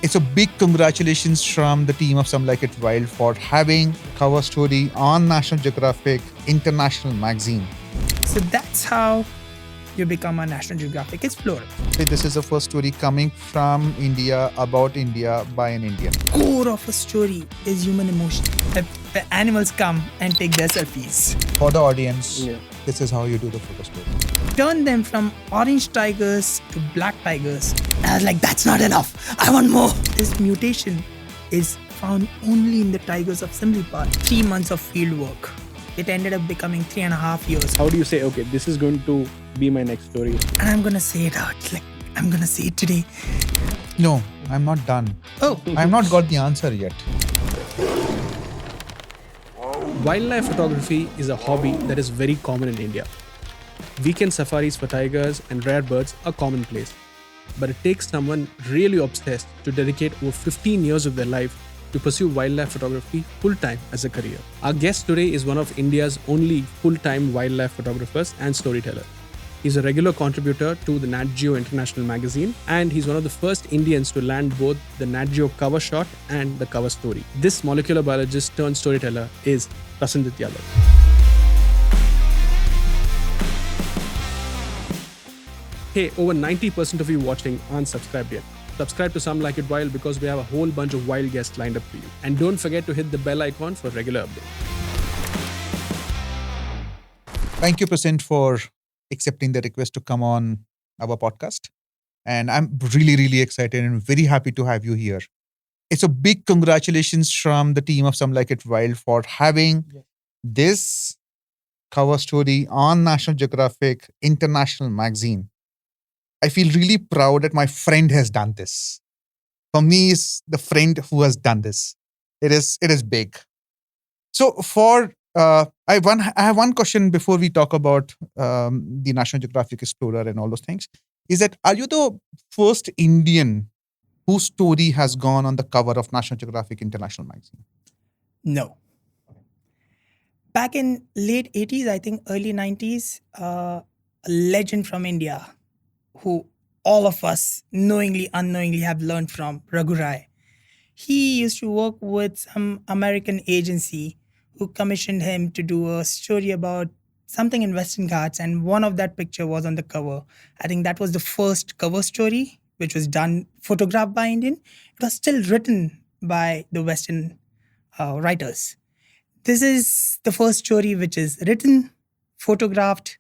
It's a big congratulations from the team of Some Like It Wild for having cover story on National Geographic International Magazine. So that's how you become a National Geographic Explorer. This is the first story coming from India about India by an Indian. Core of a story is human emotion. If the animals come and take their selfies. For the audience, this is how you do the photo story. Turn them from orange tigers to black tigers. And I was like, that's not enough. I want more. This mutation is found only in the tigers of Simlipal. 3 months of field work. It ended up becoming 3.5 years. How do you say, okay, this is going to be my next story? And I'm gonna say it out. I'm gonna say it today. No, I'm not done. Oh. I've not got the answer yet. Wildlife photography is a hobby that is very common in India. Weekend safaris for tigers and rare birds are commonplace. But it takes someone really obsessed to dedicate over 15 years of their life to pursue wildlife photography full-time as a career. Our guest today is one of India's only full-time wildlife photographers and storyteller. He's a regular contributor to the Nat Geo International Magazine, and he's one of the first Indians to land both the Nat Geo cover shot and the cover story. This molecular biologist turned storyteller is Prasenjit Yadav. Hey, over 90% of you watching aren't subscribed yet. Subscribe to Some Like It Wild because we have a whole bunch of wild guests lined up for you. And don't forget to hit the bell icon for regular updates. Thank you, Prasenjit, for accepting the request to come on our podcast. And I'm really, really excited and very happy to have you here. It's a big congratulations from the team of Some Like It Wild for having this cover story on National Geographic International Magazine. I feel really proud that my friend has done this. For me, it's the friend who has done this. It is big. So I have one question before we talk about the National Geographic Explorer and all those things. Is that, are you the first Indian whose story has gone on the cover of National Geographic International Magazine? No. Back in late 80s, I think early 90s, a legend from India who all of us knowingly, unknowingly have learned from, Raghu Rai. He used to work with some American agency who commissioned him to do a story about something in Western Ghats, and one of that picture was on the cover. I think that was the first cover story which was done, photographed by Indian. It was still written by the Western writers. This is the first story which is written, photographed,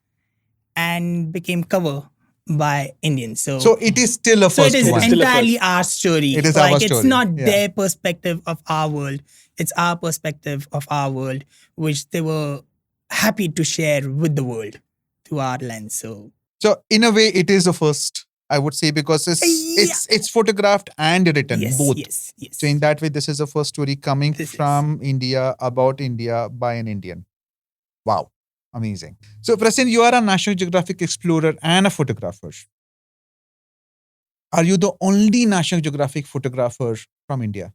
and became cover by Indians. So it is still a first it is one. entirely our story. It is our story. It's not their perspective of our world. It's our perspective of our world, which they were happy to share with the world through our lens. So in a way, it is a first, I would say, because it's photographed and written, both. Yes. So in that way, this is the first story coming from India about India by an Indian. Wow. Amazing. So, Prasenjit, you are a National Geographic Explorer and a photographer. Are you the only National Geographic photographer from India?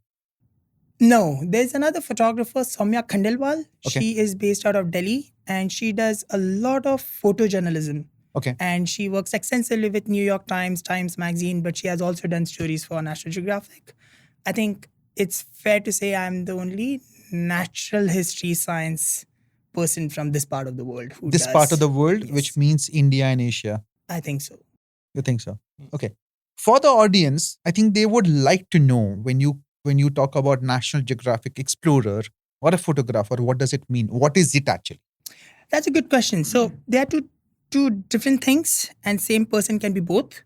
No, there's another photographer, Soumya Khandelwal. Okay. She is based out of Delhi and she does a lot of photojournalism. Okay. And she works extensively with New York Times, Times Magazine, but she has also done stories for National Geographic. I think it's fair to say I'm the only natural history science person from this part of the world who this does. Part of the world, Yes. which means India and Asia. I think so. You think so? Okay. For the audience, I think they would like to know when you talk about National Geographic Explorer or a photographer, what does it mean? What is it actually? That's a good question. So there are two different things and same person can be both.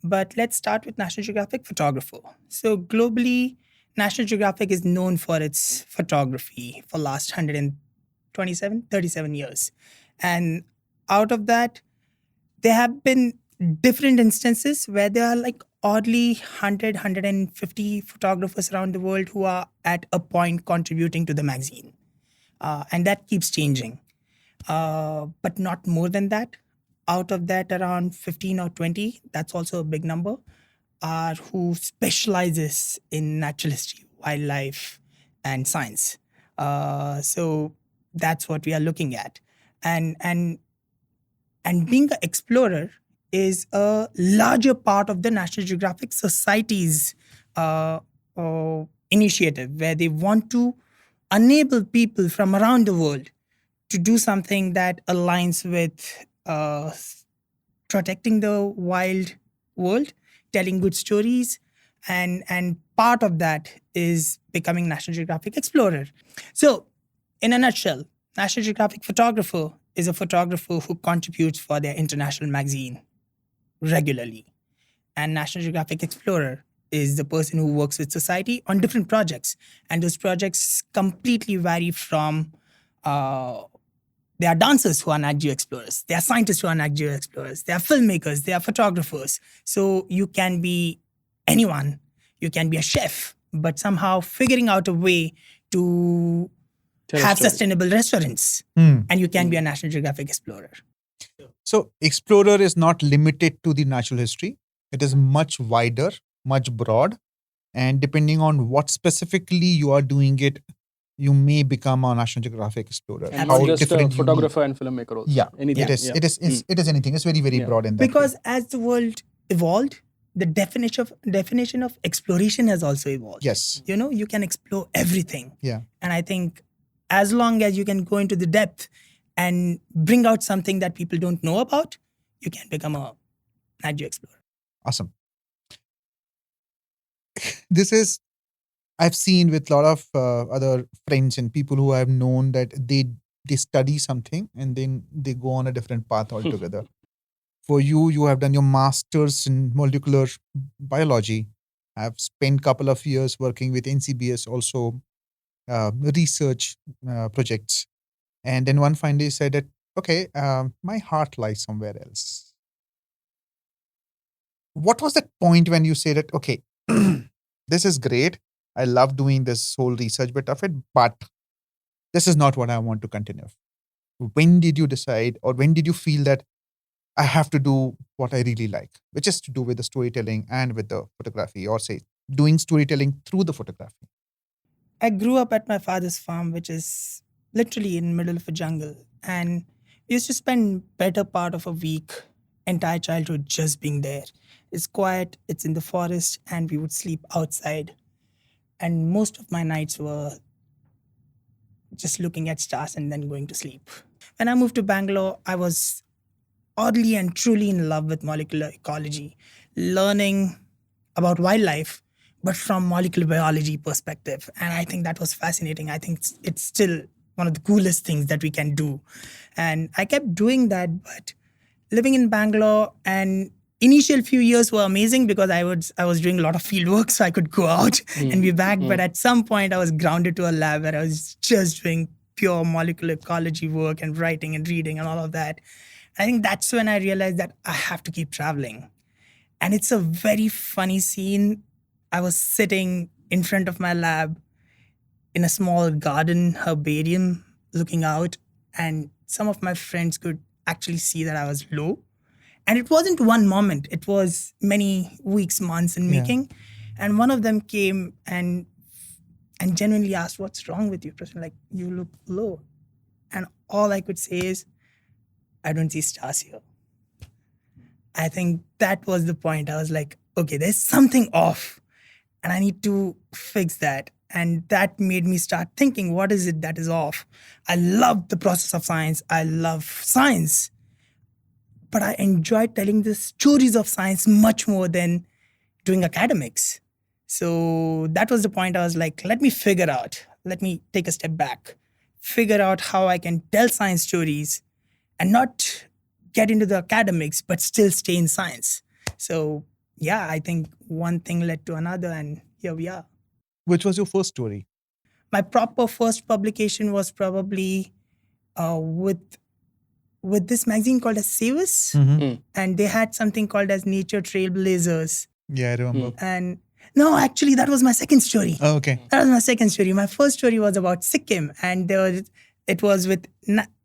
But let's start with National Geographic photographer. So globally, National Geographic is known for its photography for last 37 years. And out of that, there have been different instances where there are like oddly 150 photographers around the world who are at a point contributing to the magazine. And that keeps changing. But not more than that. Out of that, around 15 or 20, that's also a big number, are who specializes in natural history, wildlife, and science. So that's what we are looking at. And being an explorer is a larger part of the National Geographic Society's initiative where they want to enable people from around the world to do something that aligns with protecting the wild world, telling good stories, and part of that is becoming National Geographic Explorer. So, in a nutshell, National Geographic photographer is a photographer who contributes for their international magazine regularly, and National Geographic Explorer is the person who works with society on different projects, and those projects completely vary from. There are dancers who are Nat Geo Explorers. There are scientists who are Nat Geo Explorers. There are filmmakers. There are photographers. So you can be anyone. You can be a chef, but somehow figuring out a way to Tell a have story. sustainable restaurants. Hmm. And you can be a National Geographic Explorer. So, Explorer is not limited to the natural history. It is much wider, much broad. And depending on what specifically you are doing it, you may become a National Geographic Explorer. And How not just a different you photographer and filmmaker also. Yeah, Anything. It is. Yeah. It is. It is anything. It's very, very Yeah. broad in that. Because way. as the world evolved, the definition of exploration has also evolved. Yes. You know, you can explore everything. Yeah. And I think as long as you can go into the depth and bring out something that people don't know about, you can become a Nat Geo Explorer. Awesome. This is, I've seen with a lot of other friends and people who I've known that they study something and then they go on a different path altogether. For you, you have done your master's in molecular biology. I've spent couple of years working with NCBS also, research projects. And then one fine day said that, okay, my heart lies somewhere else. What was that point when you said that, okay, this is great. I love doing this whole research bit of it, but this is not what I want to continue. When did you decide, or when did you feel that I have to do what I really like, which is to do with the storytelling and with the photography, or say doing storytelling through the photography? I grew up at my father's farm, which is literally in the middle of a jungle. And we used to spend better part of a week, entire childhood, just being there. It's quiet, it's in the forest, and we would sleep outside. And most of my nights were just looking at stars and then going to sleep. When I moved to Bangalore, I was oddly and truly in love with molecular ecology, learning about wildlife, but from molecular biology perspective. And I think that was fascinating. I think it's still one of the coolest things that we can do. And I kept doing that, but living in Bangalore and initial few years were amazing because I was doing a lot of field work, so I could go out and be back. But at some point, I was grounded to a lab where I was just doing pure molecular ecology work and writing and reading and all of that. I think that's when I realized that I have to keep traveling. And it's a very funny scene. I was sitting in front of my lab in a small garden herbarium looking out, and some of my friends could actually see that I was low. And it wasn't one moment, it was many weeks, months in Yeah. making. And one of them came and genuinely asked, "What's wrong with you, Prasenjit? Like, you look low." And all I could say is, "I don't see stars here." I think that was the point. I was like, okay, there's something off and I need to fix that. And that made me start thinking, what is it that is off? I love the process of science. I love science. But I enjoy telling the stories of science much more than doing academics. So that was the point. I was like, let me figure out, let me take a step back, figure out how I can tell science stories and not get into the academics, but still stay in science. So yeah, I think one thing led to another and here we are. Which was your first story? My proper first publication was probably with this magazine called as Savers, and they had something called as Nature Trailblazers. Yeah, I remember. And no, actually, that was my second story. Oh, okay. That was my second story. My first story was about Sikkim, and it was with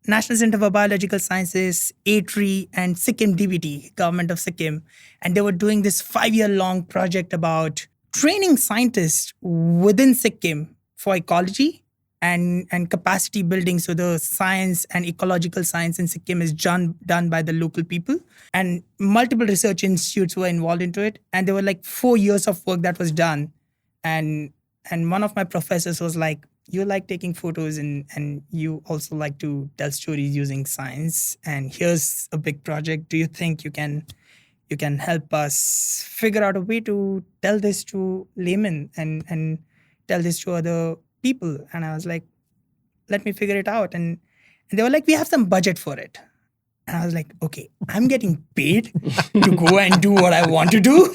National Center for Biological Sciences, ATRI, and Sikkim DBT, Government of Sikkim. And they were doing this 5-year-long project about training scientists within Sikkim for ecology and capacity building. So the science and ecological science in Sikkim is done by the local people. And multiple research institutes were involved into it. And there were like 4 years of work that was done and one of my professors was like, you like taking photos, and you also like to tell stories using science, and here's a big project. Do you think you can help us figure out a way to tell this to laymen and tell this to other people? And I was like, let me figure it out. And they were like, we have some budget for it. And I was like, okay, I'm getting paid to go and do what I want to do.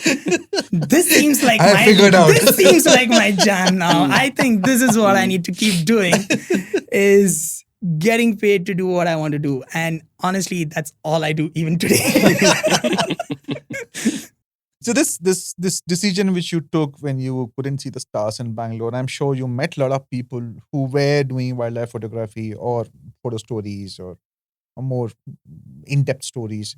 This seems like I figured out. this seems like my jam now. I think this is what I need to keep doing, is getting paid to do what I want to do. And honestly, that's all I do even today. So this decision which you took when you couldn't see the stars in Bangalore, I'm sure you met a lot of people who were doing wildlife photography or photo stories or more in-depth stories.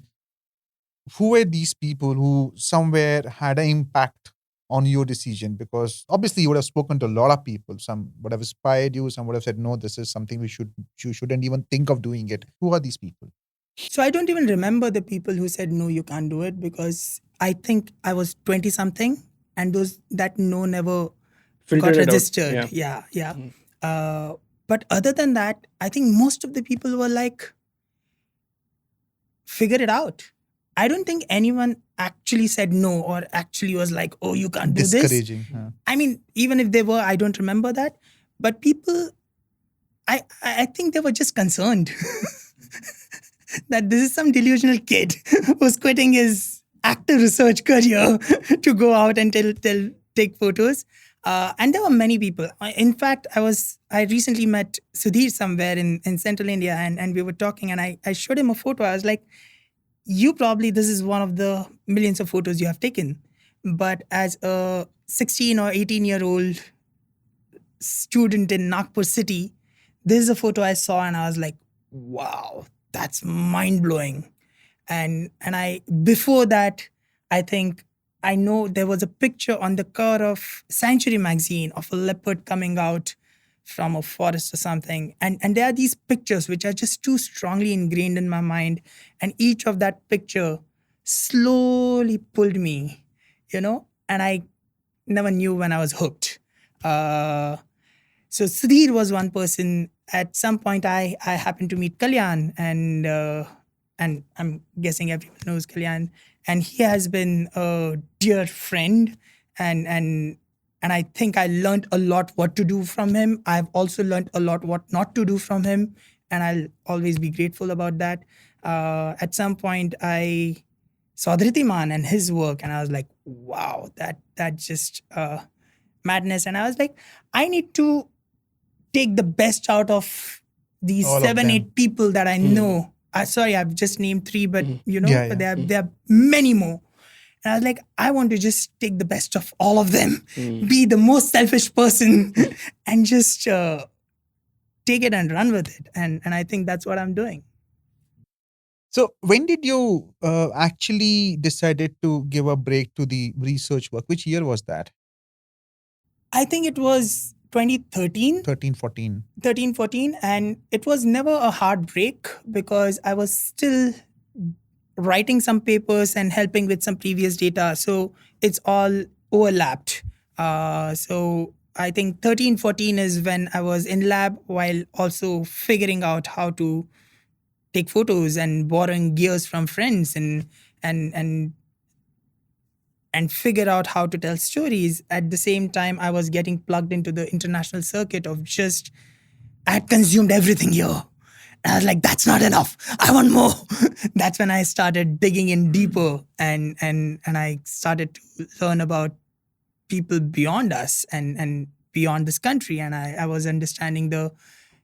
Who were these people who somewhere had an impact on your decision? Because obviously you would have spoken to a lot of people. Some would have inspired you. Some would have said, no, this is something you shouldn't even think of doing it. Who are these people? So I don't even remember the people who said, no, you can't do it, because I think I was 20 something, and that no never Filtered got it out. registered. Yeah. But other than that, I think most of the people were like, figure it out. I don't think anyone actually said no or actually was like, oh, you can't do this. Discouraging. I mean, even if they were, I don't remember that. But people, I think they were just concerned that this is some delusional kid who's quitting his active research career to go out and take photos. And there were many people. In fact, I recently met Sudhir somewhere in central India, and we were talking, and I showed him a photo. I was like, this is one of the millions of photos you have taken. But as a 16 or 18-year-old student in Nagpur city, this is a photo I saw, and I was like, wow, that's mind-blowing. And before that, I think I know there was a picture on the cover of Sanctuary magazine of a leopard coming out from a forest or something. And there are these pictures which are just too strongly ingrained in my mind. And each of that picture slowly pulled me, and I never knew when I was hooked. So Sudhir was one person. At some point, I happened to meet Kalyan, and I'm guessing everyone knows Kalyan. And he has been a dear friend, and I think I learned a lot what to do from him. I've also learned a lot what not to do from him, and I'll always be grateful about that. At some point, I saw Dhritiman and his work, and I was like, wow, that just madness. And I was like, I need to take the best out of these All of 7, them. 8 people that I know. Sorry, I've just named 3, but Yeah. there are many more. And I was like, I want to just take the best of all of them, be the most selfish person, and just take it and run with it. And I think that's what I'm doing. So when did you actually decided to give a break to the research work? Which year was that? I think it was 2013. 13, 14. 13, 14, and it was never a hard break because I was still writing some papers and helping with some previous data. So it's all overlapped. So I think 13, 14 is when I was in lab while also figuring out how to take photos and borrowing gears from friends and figure out how to tell stories. At the same time, I was getting plugged into the international circuit of I had consumed everything here. And I was like, that's not enough. I want more. That's when I started digging in deeper and I started to learn about people beyond us and beyond this country. And I was understanding the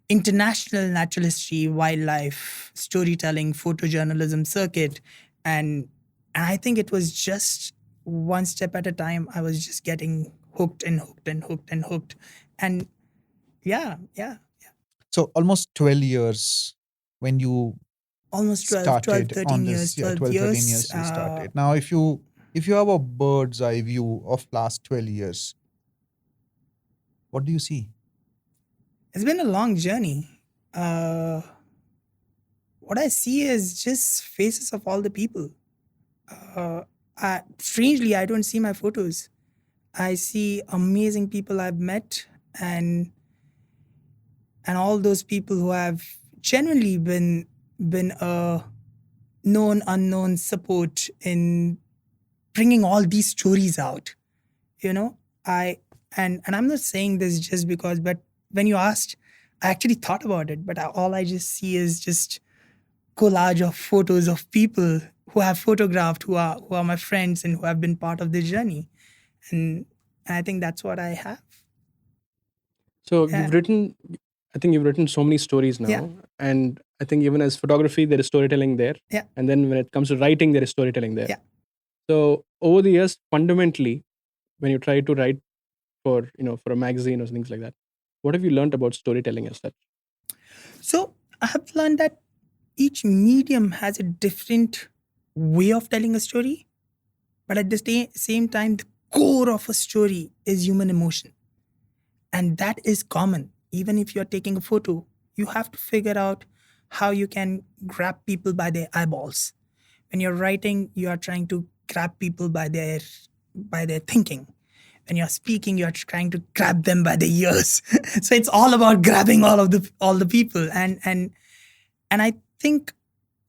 international natural history, wildlife, storytelling, photojournalism circuit. And I think it was just one step at a time. I was just getting hooked and hooked and hooked and hooked. And yeah. So almost 12 years when you Almost 12, started 13 on years, this. 12 13 years. years you started. Now, if you have a bird's eye view of last 12 years, what do you see? It's been a long journey. What I see is just faces of all the people. Strangely, I don't see my photos. I see amazing people I've met, and all those people who have genuinely been a known unknown support in bringing all these stories out. You know, I and I'm not saying this just because, but when you asked, I actually thought about it, but all I just see is just collage of photos of people who have photographed, who are my friends and who have been part of this journey, and I think that's what I have. So Yeah. I think you've written so many stories now, Yeah. and I think even as photography, there is storytelling there. Yeah. And then when it comes to writing, there is storytelling there. Yeah. So over the years, fundamentally, when you try to write for for a magazine or things like that, what have you learned about storytelling as such? So I have learned that each medium has a different way of telling a story, but at the same time, the core of a story is human emotion. And that is common. Even if you're taking a photo, you have to figure out how you can grab people by their eyeballs. When you're writing, you are trying to grab people by their thinking. When you're speaking, you're trying to grab them by the ears. So it's all about grabbing all the people. And I think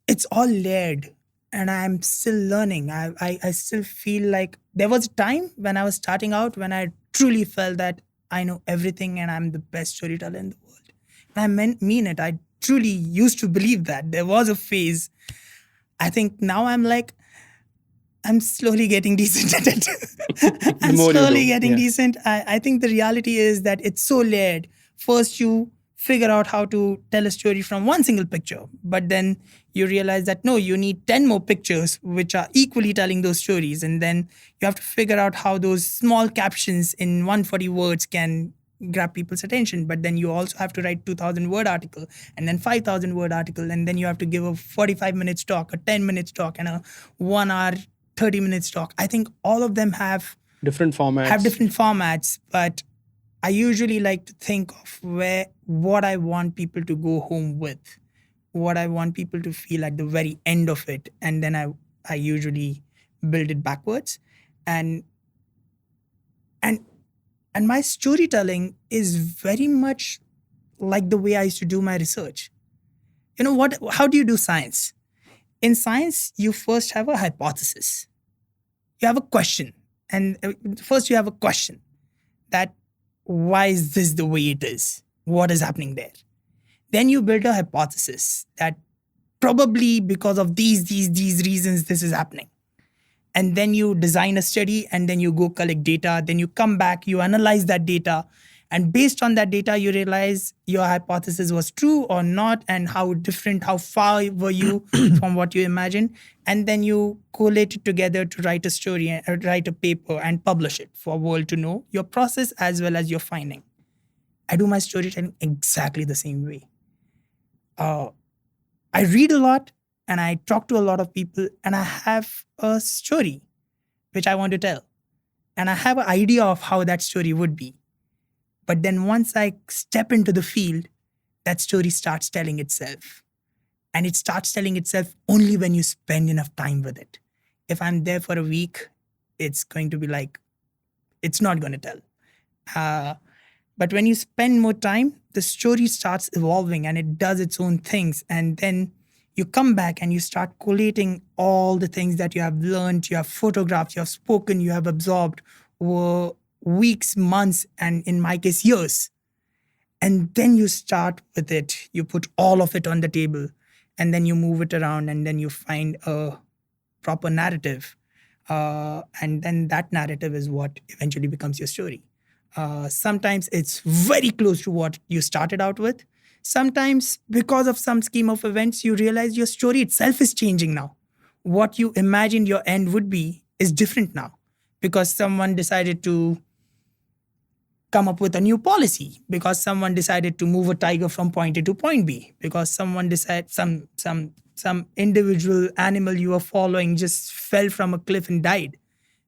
it's all layered, and I'm still learning. I still feel like there was a time when I was starting out when I truly felt that I know everything and I'm the best storyteller in the world. And mean it. I truly used to believe that. There was a phase. I think now I'm like, I'm slowly getting decent at it. I'm more you slowly do, getting yeah. decent. I think the reality is that it's so layered. First, you figure out how to tell a story from one single picture, but then you realize that no, you need 10 more pictures which are equally telling those stories. And then you have to figure out how those small captions in 140 words can grab people's attention. But then you also have to write 2,000 word article and then 5,000 word article. And then you have to give a 45 minutes talk, a 10 minutes talk, and a 1 hour 30 minutes talk. I think all of them have different formats. But I usually like to think of what I want people to go home with, what I want people to feel at the very end of it, and then I usually build it backwards. And my storytelling is very much like the way I used to do my research. You know what? How do you do science? In science, you first have a hypothesis. You have a question. And first you have a question that why is this the way it is? What is happening there? Then you build a hypothesis that probably because of these reasons, this is happening. And then you design a study, and then you go collect data. Then you come back, you analyze that data. And based on that data, you realize your hypothesis was true or not, and how far were you from what you imagined. And then you collate it together to write a story, write a paper, and publish it for the world to know your process as well as your finding. I do my storytelling exactly the same way. I read a lot, and I talk to a lot of people, and I have a story which I want to tell. And I have an idea of how that story would be. But then once I step into the field, that story starts telling itself. And it starts telling itself only when you spend enough time with it. If I'm there for a week, it's going to be like, it's not going to tell. But when you spend more time, the story starts evolving and it does its own things. And then you come back and you start collating all the things that you have learned, you have photographed, you have spoken, you have absorbed over weeks, months, and in my case, years. And then you start with it. You put all of it on the table, and then you move it around, and then you find a proper narrative. And then that narrative is what eventually becomes your story. Sometimes it's very close to what you started out with. Sometimes, because of some scheme of events, you realize your story itself is changing now. What you imagined your end would be is different now, because someone decided to come up with a new policy, because someone decided to move a tiger from point A to point B, because someone decided some individual animal you were following just fell from a cliff and died.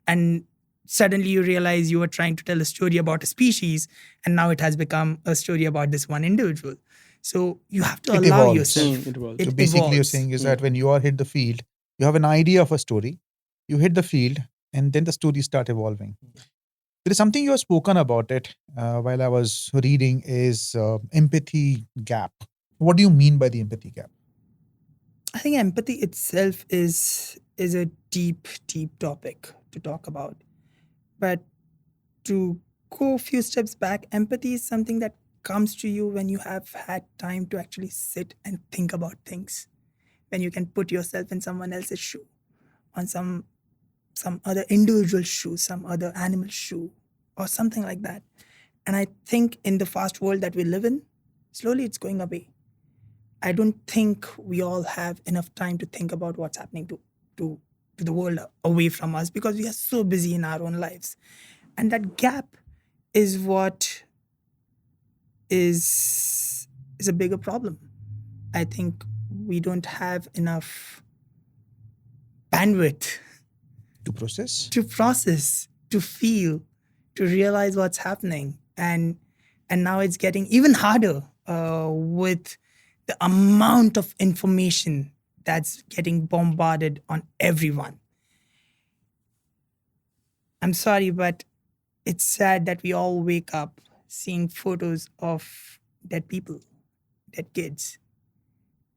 And suddenly you realize you were trying to tell a story about a species, and now it has become a story about this one individual. So you have to It allow evolves. yourself. It evolves. So basically, you're evolves. saying is that when you are hit the field, you have an idea of a story, you hit the field, and then the stories start evolving. There is something you have spoken about it while I was reading is empathy gap. What do you mean by the empathy gap? I think empathy itself is a deep topic to talk about. But to go a few steps back, empathy is something that comes to you when you have had time to actually sit and think about things. When you can put yourself in someone else's shoe, on some other individual shoe, some other animal shoe, or something like that. And I think in the fast world that we live in, slowly it's going away. I don't think we all have enough time to think about what's happening to the world away from us because we are so busy in our own lives. And that gap is what is a bigger problem. I think we don't have enough bandwidth To process? to process, to feel, to realize what's happening. And now it's getting even harder with the amount of information that's getting bombarded on everyone. I'm sorry, but it's sad that we all wake up seeing photos of dead people, dead kids.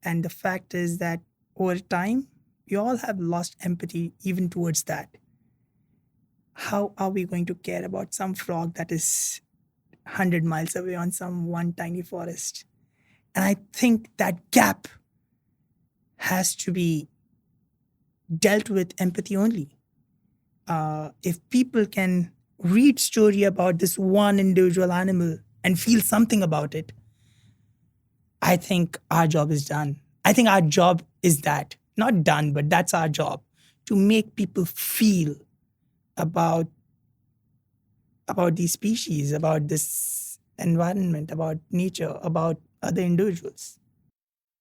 And the fact is that over time, we all have lost empathy even towards that. How are we going to care about some frog that is 100 miles away on some one tiny forest? And I think that gap has to be dealt with empathy only. If people can read story about this one individual animal and feel something about it, I think our job is done. I think our job is that. Not done, but that's our job. To make people feel about these species, about this environment, about nature, about other individuals.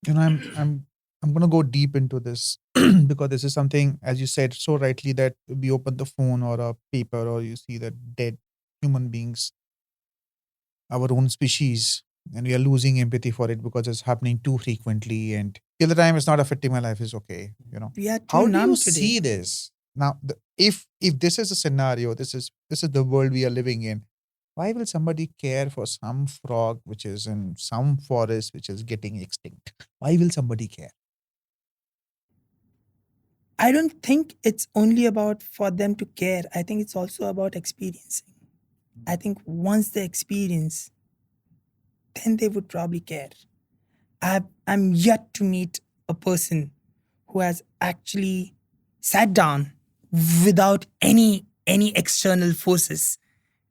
I'm going to go deep into this because this is something, as you said so rightly, that we open the phone or a paper or you see the dead human beings, our own species, and we are losing empathy for it because it's happening too frequently. And till the time it's not affecting my life is okay. We are too How do numb you today. see this now? If this is a scenario, this is the world we are living in. Why will somebody care for some frog which is in some forest which is getting extinct? Why will somebody care? I don't think it's only about for them to care. I think it's also about experiencing. I think once they experience, then they would probably care. I'm yet to meet a person who has actually sat down without any external forces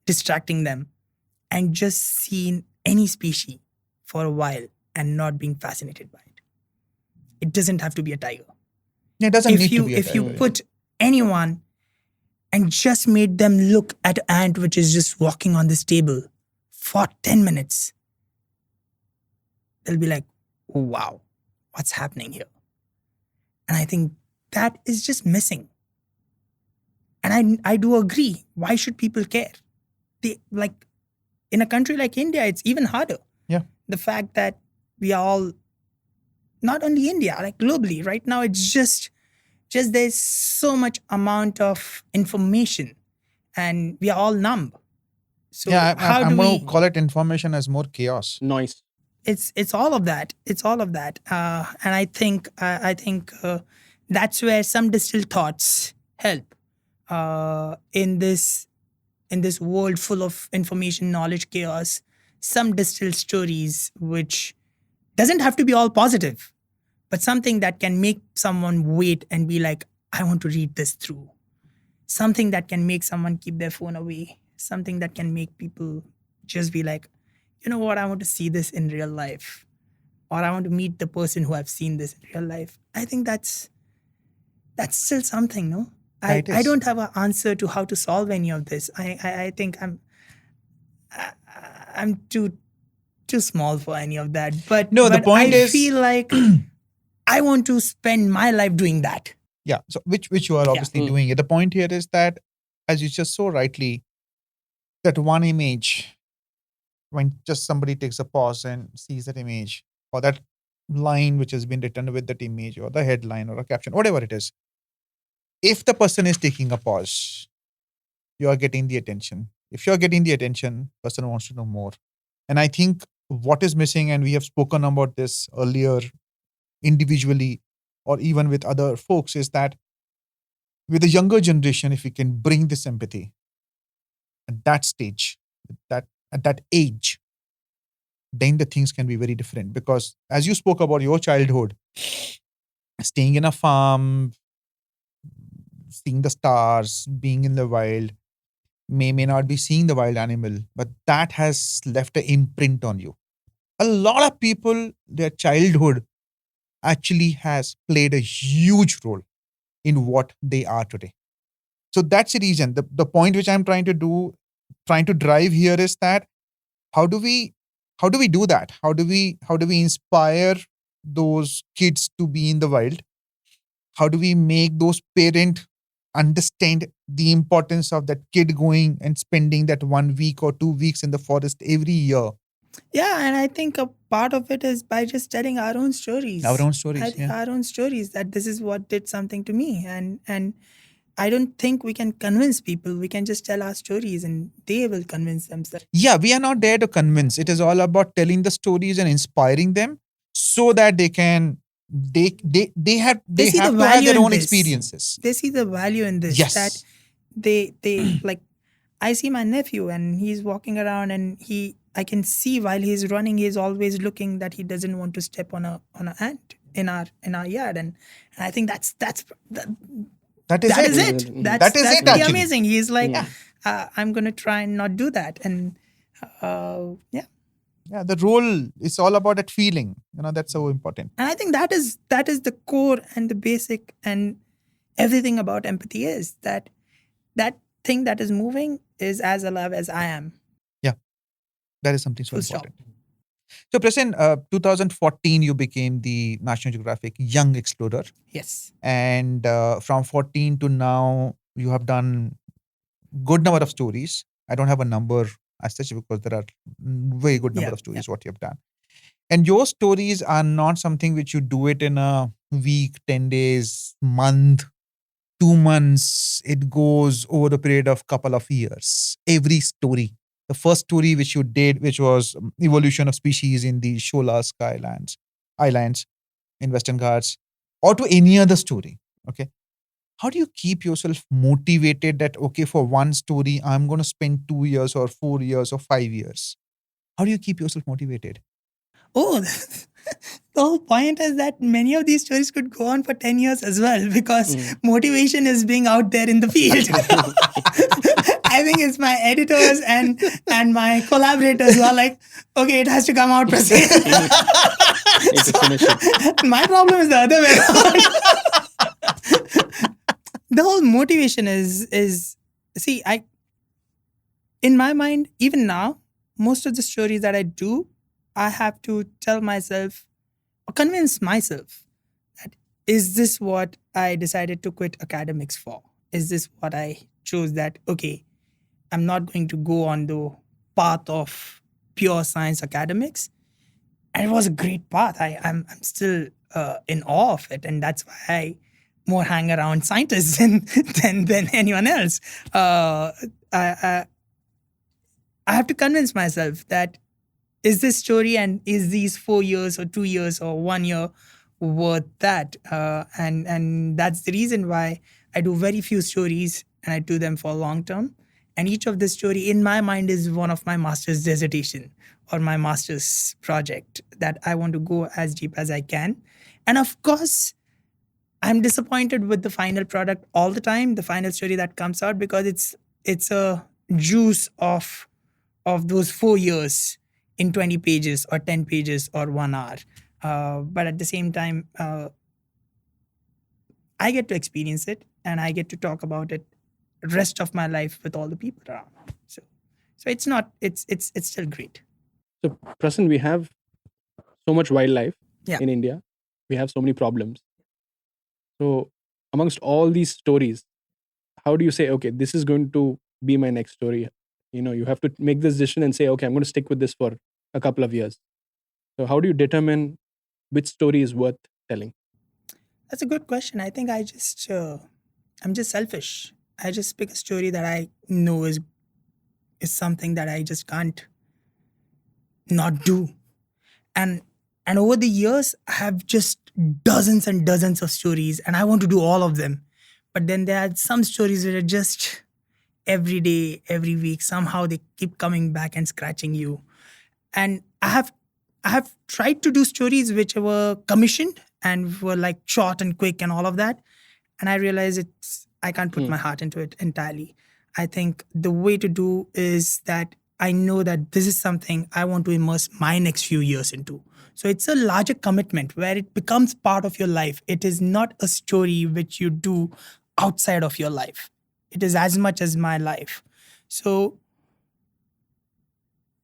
distracting them and just seen any species for a while and not being fascinated by it. It doesn't have to be a tiger. It doesn't need to be a If you tiger, yeah. put anyone and just made them look at an ant which is just walking on this table for 10 minutes, they'll be like, oh, wow, what's happening here? And I think that is just missing. And I do agree. Why should people care? Like in a country like India, it's even harder. Yeah. The fact that we are all, not only India, like globally, right now it's just there's so much amount of information and we are all numb. So Yeah, how I'm do going we to call it information as more chaos. Noise. it's all of that. It's all of that. And I think that's where some distilled thoughts help in this world full of information, knowledge, chaos. Some distilled stories, which doesn't have to be all positive, but something that can make someone wait and be like, I want to read this through. Something that can make someone keep their phone away. Something that can make people just be like, you know what, I want to see this in real life. Or I want to meet the person who I've seen this in real life. I think that's still something, no? It I is. don't have an answer to how to solve any of this. I think I'm too small for any of that. But No, the point I is- feel like I want to spend my life doing that. Yeah, so which you are obviously doing it. The point here is that, as you just so rightly, that one image, when just somebody takes a pause and sees that image, or that line which has been written with that image, or the headline, or a caption, whatever it is, if the person is taking a pause, you are getting the attention. If you're getting the attention, person wants to know more. And I think what is missing, and we have spoken about this earlier individually or even with other folks, is that with the younger generation, if we can bring this empathy at that stage, at that age, then the things can be very different. Because as you spoke about your childhood, staying in a farm, seeing the stars, being in the wild, may not be seeing the wild animal, but that has left an imprint on you. A lot of people, their childhood actually has played a huge role in what they are today. So that's the reason. The point which I'm trying to drive here is that how do we do that? How do we inspire those kids to be in the wild? How do we make those parents understand the importance of that kid going and spending that 1 week or 2 weeks in the forest every year? Yeah, and I think a part of it is by just telling our own stories. Our own stories, I think yeah. our own stories, that this is what did something to me, and I don't think we can convince people. We can just tell our stories, and they will convince themselves. Yeah, we are not there to convince. It is all about telling the stories and inspiring them so that they can they have They see have the to have value their in own this. experiences. They see the value in this. Yes. That they like. I see my nephew, and he's walking around, and I can see while he's running, he's always looking that he doesn't want to step on a ant in our yard, and I think that's that, That is that it. is it. That's That is that's it, pretty actually. amazing. He's like, Yeah. I'm gonna try and not do that, and yeah. Yeah, the role is all about that feeling. That's so important. And I think that is the core and the basic and everything about empathy is that thing that is moving is as alive as I am. Yeah, that is something so Full stop. important. So, Prasen, 2014, you became the National Geographic Young Explorer. Yes. And from 14 to now, you have done good number of stories. I don't have a number as such because there are very good number Yeah, of stories what you have done. And your stories are not something which you do it in a week, 10 days, month, 2 months. It goes over a period of couple of years. Every story. The first story which you did, which was evolution of species in the Shola Islands in Western Ghats, or to any other story. Okay. How do you keep yourself motivated that, okay, for one story, I'm going to spend 2 years or 4 years or 5 years? How do you keep yourself motivated? Oh, the whole point is that many of these stories could go on for 10 years as well because motivation is being out there in the field. I think it's my editors and my collaborators who are like, okay, it has to come out, Prasen. Need to finish it. My problem is the other way around. The whole motivation is see, in my mind, even now, most of the stories that I do, I have to tell myself or convince myself that is this what I decided to quit academics for? Is this what I chose that, okay, I'm not going to go on the path of pure science academics? And it was a great path. I'm still in awe of it. And that's why I more hang around scientists than anyone else. I have to convince myself that is this story and is these 4 years or 2 years or 1 year worth that? And that's the reason why I do very few stories and I do them for long term. And each of the story in my mind is one of my master's dissertation or my master's project that I want to go as deep as I can. And of course, I'm disappointed with the final product all the time, the final story that comes out, because it's a juice of those 4 years in 20 pages or 10 pages or 1 hour. But at the same time, I get to experience it and I get to talk about it rest of my life with all the people around. So it's not, it's still great. So, Prasen, we have so much wildlife Yeah. in India. We have so many problems. So, amongst all these stories, how do you say, okay, this is going to be my next story? You have to make this decision and say, okay, I'm going to stick with this for a couple of years. So, how do you determine which story is worth telling? That's a good question. I think I'm just selfish. I just pick a story that I know is is something that I just can't not do. And over the years, I have just dozens and dozens of stories, and I want to do all of them. But then there are some stories that are just every day, every week. Somehow they keep coming back and scratching you. And I have tried to do stories which were commissioned and were like short and quick and all of that. And I realize I can't put my heart into it entirely. I think the way to do is that I know that this is something I want to immerse my next few years into. So it's a larger commitment where it becomes part of your life. It is not a story which you do outside of your life. It is as much as my life. So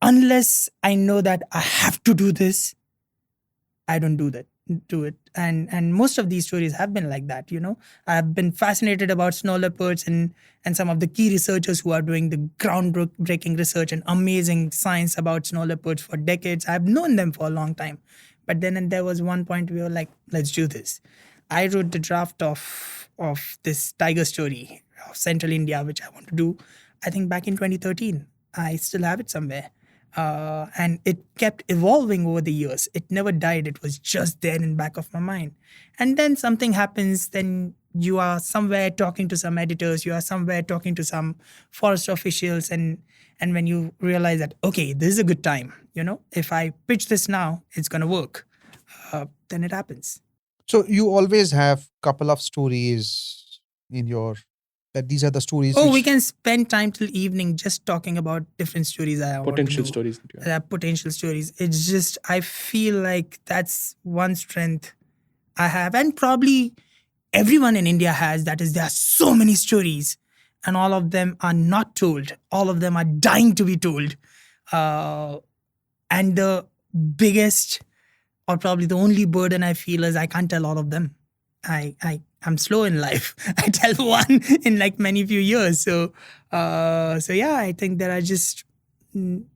unless I know that I have to do this, I don't do it. And most of these stories have been like that. I've been fascinated about snow leopards and some of the key researchers who are doing the groundbreaking research and amazing science about snow leopards for decades. I've known them for a long time. But then there was one point we were like, let's do this. I wrote the draft of this tiger story of Central India, which I want to do, I think back in 2013. I still have it somewhere. And it kept evolving over the years. It never died. It was just there in the back of my mind. And then something happens. Then you are somewhere talking to some editors. You are somewhere talking to some forest officials. And when you realize that, okay, this is a good time. If I pitch this now, it's going to work. Then it happens. So you always have couple of stories in your, that these are the stories. Oh, we can spend time till evening just talking about different stories I want to Potential do. stories that you have. Potential stories. It's just, I feel like that's one strength I have, and probably everyone in India has. That is, there are so many stories, and all of them are not told. All of them are dying to be told. And the biggest, or probably the only burden I feel is I can't tell all of them. I'm slow in life. I tell one in like many few years. So yeah, I think there are just unending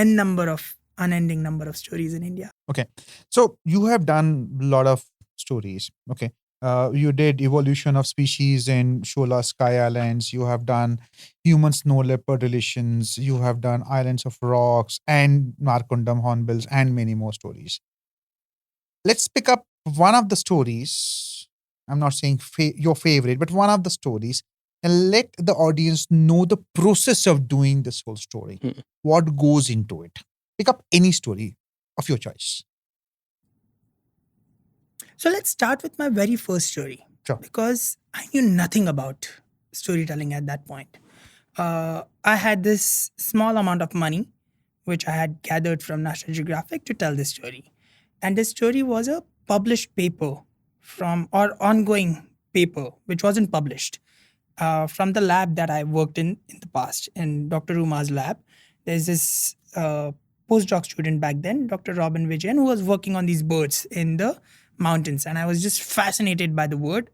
number of stories in India. Okay. So you have done a lot of stories. Okay. You did evolution of species in Shola Sky Islands. You have done human snow leopard relations. You have done Islands of Rocks and Narcondam Hornbills and many more stories. Let's pick up one of the stories. I'm not saying your favorite, but one of the stories, and let the audience know the process of doing this whole story. What goes into it? Pick up any story of your choice. So let's start with my very first story. Sure. Because I knew nothing about storytelling at that point. I had this small amount of money, which I had gathered from National Geographic to tell this story. And this story was a published paper or ongoing paper, which wasn't published, from the lab that I worked in the past, in Dr. Ruma's lab. There's this postdoc student back then, Dr. Robin Vijayan, who was working on these birds in the mountains. And I was just fascinated by the word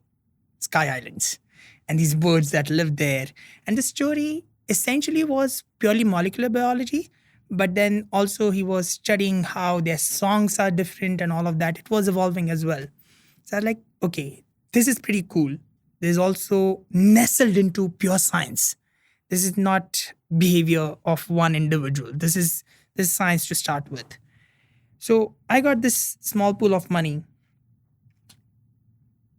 Sky Islands and these birds that lived there. And the story essentially was purely molecular biology. But then also he was studying how their songs are different and all of that. It was evolving as well. So I was like, okay, this is pretty cool. There's also nestled into pure science. This is not behavior of one individual. This is science to start with. So I got this small pool of money,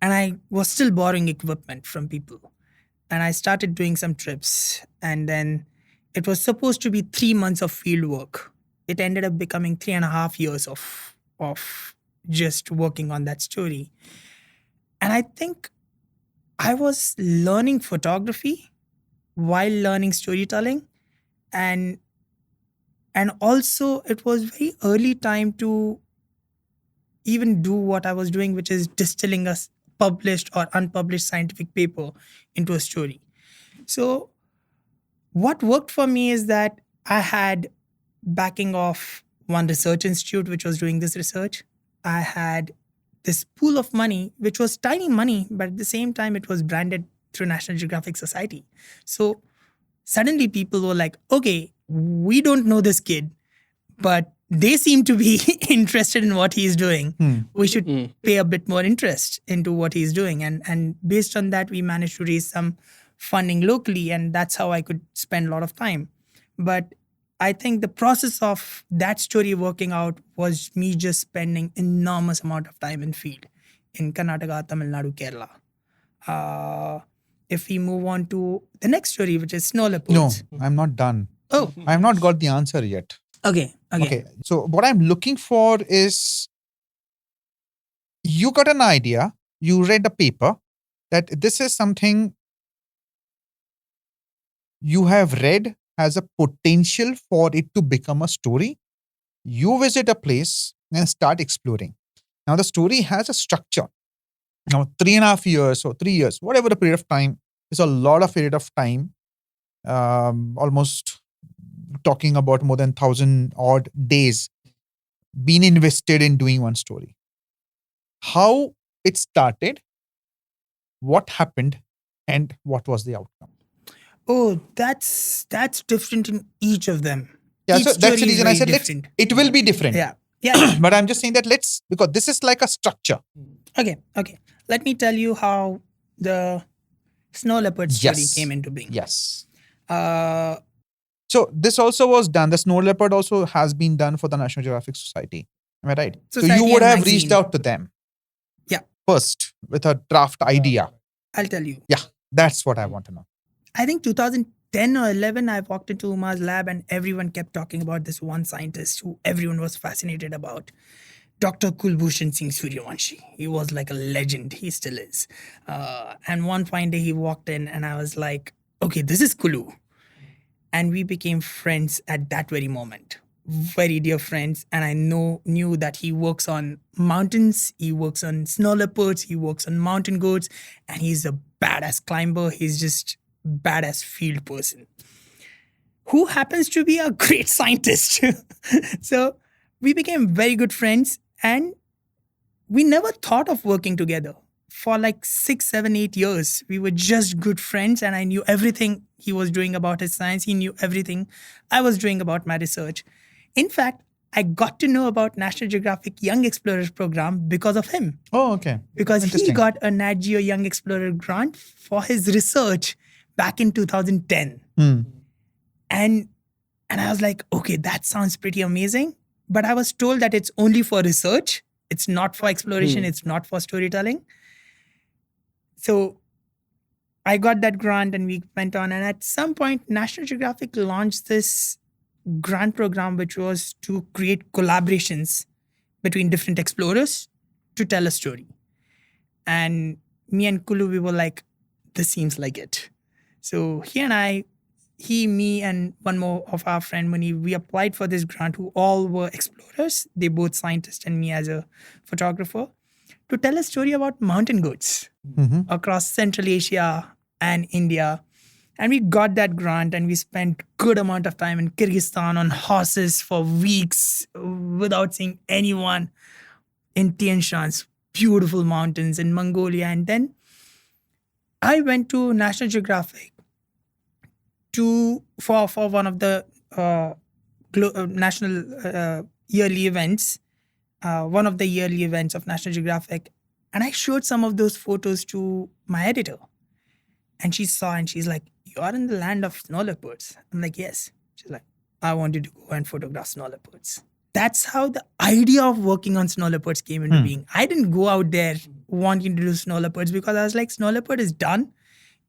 and I was still borrowing equipment from people. And I started doing some trips, and then it was supposed to be 3 months of field work. It ended up becoming 3.5 years of just working on that story. And I think I was learning photography while learning storytelling. And also it was very early time to even do what I was doing, which is distilling a published or unpublished scientific paper into a story. So what worked for me is that I had backing of one research institute which was doing this research. I had this pool of money, which was tiny money, but at the same time, it was branded through National Geographic Society. So suddenly people were like, okay, we don't know this kid, but they seem to be interested in what he's doing. We should pay a bit more interest into what he's doing. And based on that, we managed to raise some funding locally, and that's how I could spend a lot of time. But I think the process of that story working out was me just spending enormous amount of time in field in Karnataka, Tamil Nadu, Kerala. If we move on to the next story, which is snow No, leopards. I'm not done. Oh, I've not got the answer yet. okay. Okay. So what I'm looking for is you got an idea, you read a paper that this is something you have read has a potential for it to become a story. You visit a place and start exploring. Now the story has a structure. Now 3.5 years or 3 years, whatever the period of time, is a lot of period of time. Almost talking about more than 1,000 odd days being invested in doing one story. How it started, what happened, and what was the outcome. Oh, that's different in each of them. Yeah, Each so that's the story is reason I very said different. it will be different. Yeah. Yeah. But I'm just saying that because this is like a structure. Okay. Let me tell you how the snow leopard story Yes. came into being. Yes. Uh, So this also was done. The snow leopard also has been done for the National Geographic Society. Am I right? So Society you would and have magazine. reached out to them. Yeah. First with a draft idea. I'll tell you. That's what I want to know. I think 2010 or 11, I walked into Uma's lab and everyone kept talking about this one scientist who everyone was fascinated about. Dr. Kulbhushan Singh Suryavanshi. He was like a legend. He still is. And one fine day he walked in and I was like, okay, this is Kulu. And we became friends at that very moment. Very dear friends. And I knew that he works on mountains, he works on snow leopards, he works on mountain goats, and he's a badass climber. He's just badass field person who happens to be a great scientist. So we became very good friends and we never thought of working together. For like 6, 7, 8 years, we were just good friends and I knew everything he was doing about his science. He knew everything I was doing about my research. In fact, I got to know about National Geographic Young Explorers program because of him. Oh, okay. Because he Interesting. got a Nat Geo Young Explorer grant for his research back in 2010. Hmm. And I was like, okay, that sounds pretty amazing. But I was told that it's only for research. It's not for exploration. It's not for storytelling. So I got that grant and we went on. And at some point, National Geographic launched this grant program, which was to create collaborations between different explorers to tell a story. And me and Kulu, we were like, this seems like it. So me and one more of our friend Muni, we applied for this grant who all were explorers. They both scientists and me as a photographer to tell a story about mountain goats across Central Asia and India. And we got that grant and we spent good amount of time in Kyrgyzstan on horses for weeks without seeing anyone, in Tian Shan's beautiful mountains in Mongolia. And then I went to National Geographic for one of the national yearly events, one of the yearly events of National Geographic. And I showed some of those photos to my editor. And she saw and she's like, you are in the land of snow leopards. I'm like, yes. She's like, I want you to go and photograph snow leopards. That's how the idea of working on snow leopards came into being. I didn't go out there wanting to do snow leopards because I was like, snow leopard is done.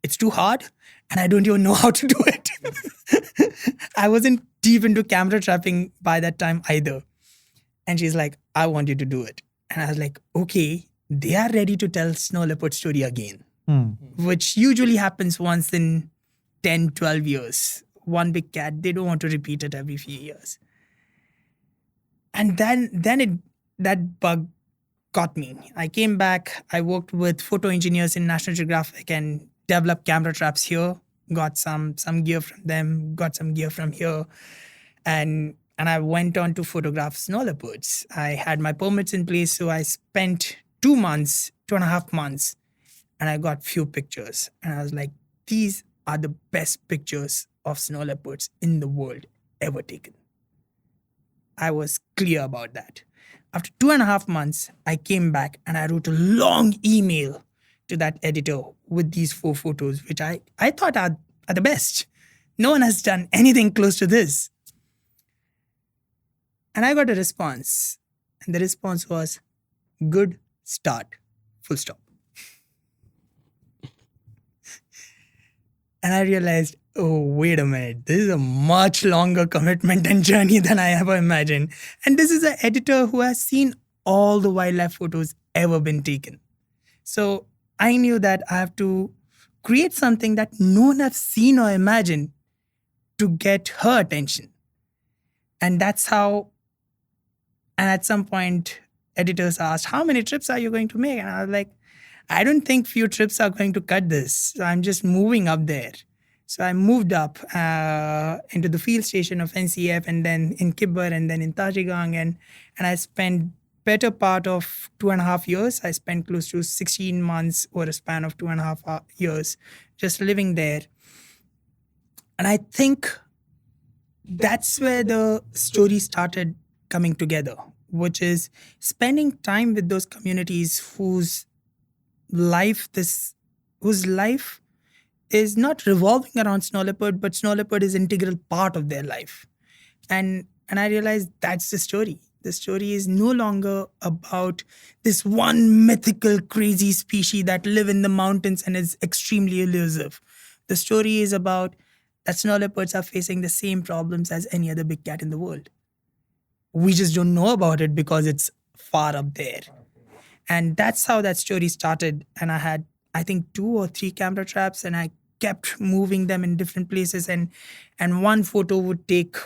It's too hard and I don't even know how to do it. I wasn't deep into camera trapping by that time either. And she's like, I want you to do it. And I was like, okay, they are ready to tell snow leopard story again, which usually happens once in 10, 12 years. One big cat, they don't want to repeat it every few years. And then that bug got me. I came back, I worked with photo engineers in National Geographic and developed camera traps here, got some gear from them, got some gear from here. And I went on to photograph snow leopards. I had my permits in place, so I spent 2.5 months, and I got few pictures. And I was like, these are the best pictures of snow leopards in the world ever taken. I was clear about that. After 2.5 months, I came back and I wrote a long email to that editor with these 4 photos, which I thought are the best. No one has done anything close to this. And I got a response. And the response was, good start. Full stop. And I realized, oh, wait a minute. This is a much longer commitment and journey than I ever imagined. And this is an editor who has seen all the wildlife photos ever been taken. So I knew that I have to create something that no one has seen or imagined to get her attention. And that's how, and at some point, editors asked, how many trips are you going to make? And I was like, I don't think few trips are going to cut this. So I'm just moving up there. So I moved up into the field station of NCF and then in Kibber and then in Tajigang. And I spent better part of 2.5 years. I spent close to 16 months over a span of 2.5 years just living there. And I think that's where the story started coming together, which is spending time with those communities whose life is not revolving around snow leopard, but snow leopard is integral part of their life. And I realized that's the story. The story is no longer about this one mythical crazy species that live in the mountains and is extremely elusive. The story is about that snow leopards are facing the same problems as any other big cat in the world. We just don't know about it because it's far up there. And that's how that story started. And I had, I think, 2 or 3 camera traps, and I kept moving them in different places. And one photo would take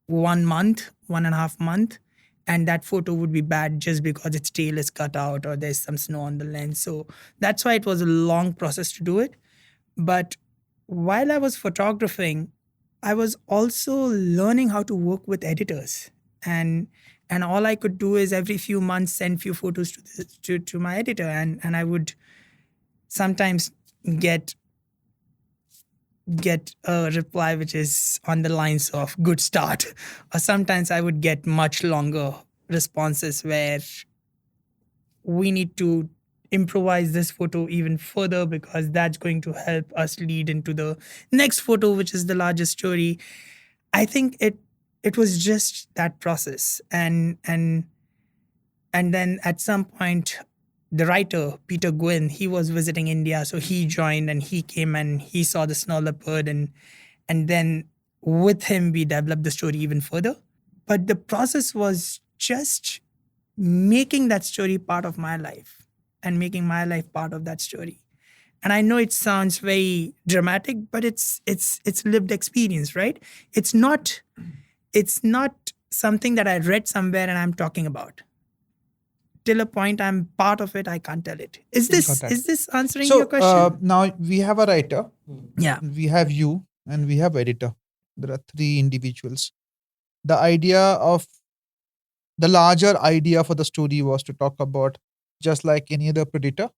1 month, 1.5 months. And that photo would be bad just because its tail is cut out or there's some snow on the lens. So that's why it was a long process to do it. But while I was photographing, I was also learning how to work with editors. And all I could do is every few months send few photos to my editor. And I would sometimes get a reply which is on the lines of good start. Or sometimes I would get much longer responses where we need to improvise this photo even further because that's going to help us lead into the next photo, which is the larger story. I think it was just that process. And then at some point, the writer, Peter Gwynn, he was visiting India. So he joined and he came and he saw the snow leopard. And then with him, we developed the story even further. But the process was just making that story part of my life and making my life part of that story. And I know it sounds very dramatic, but it's lived experience, right? It's not something that I read somewhere and I'm talking about. Till a point I'm part of it, I can't tell it. Is this answering your question? Now we have a writer. Yeah. We have you and we have editor. There are 3 individuals. The larger idea for the story was to talk about just like any other predator.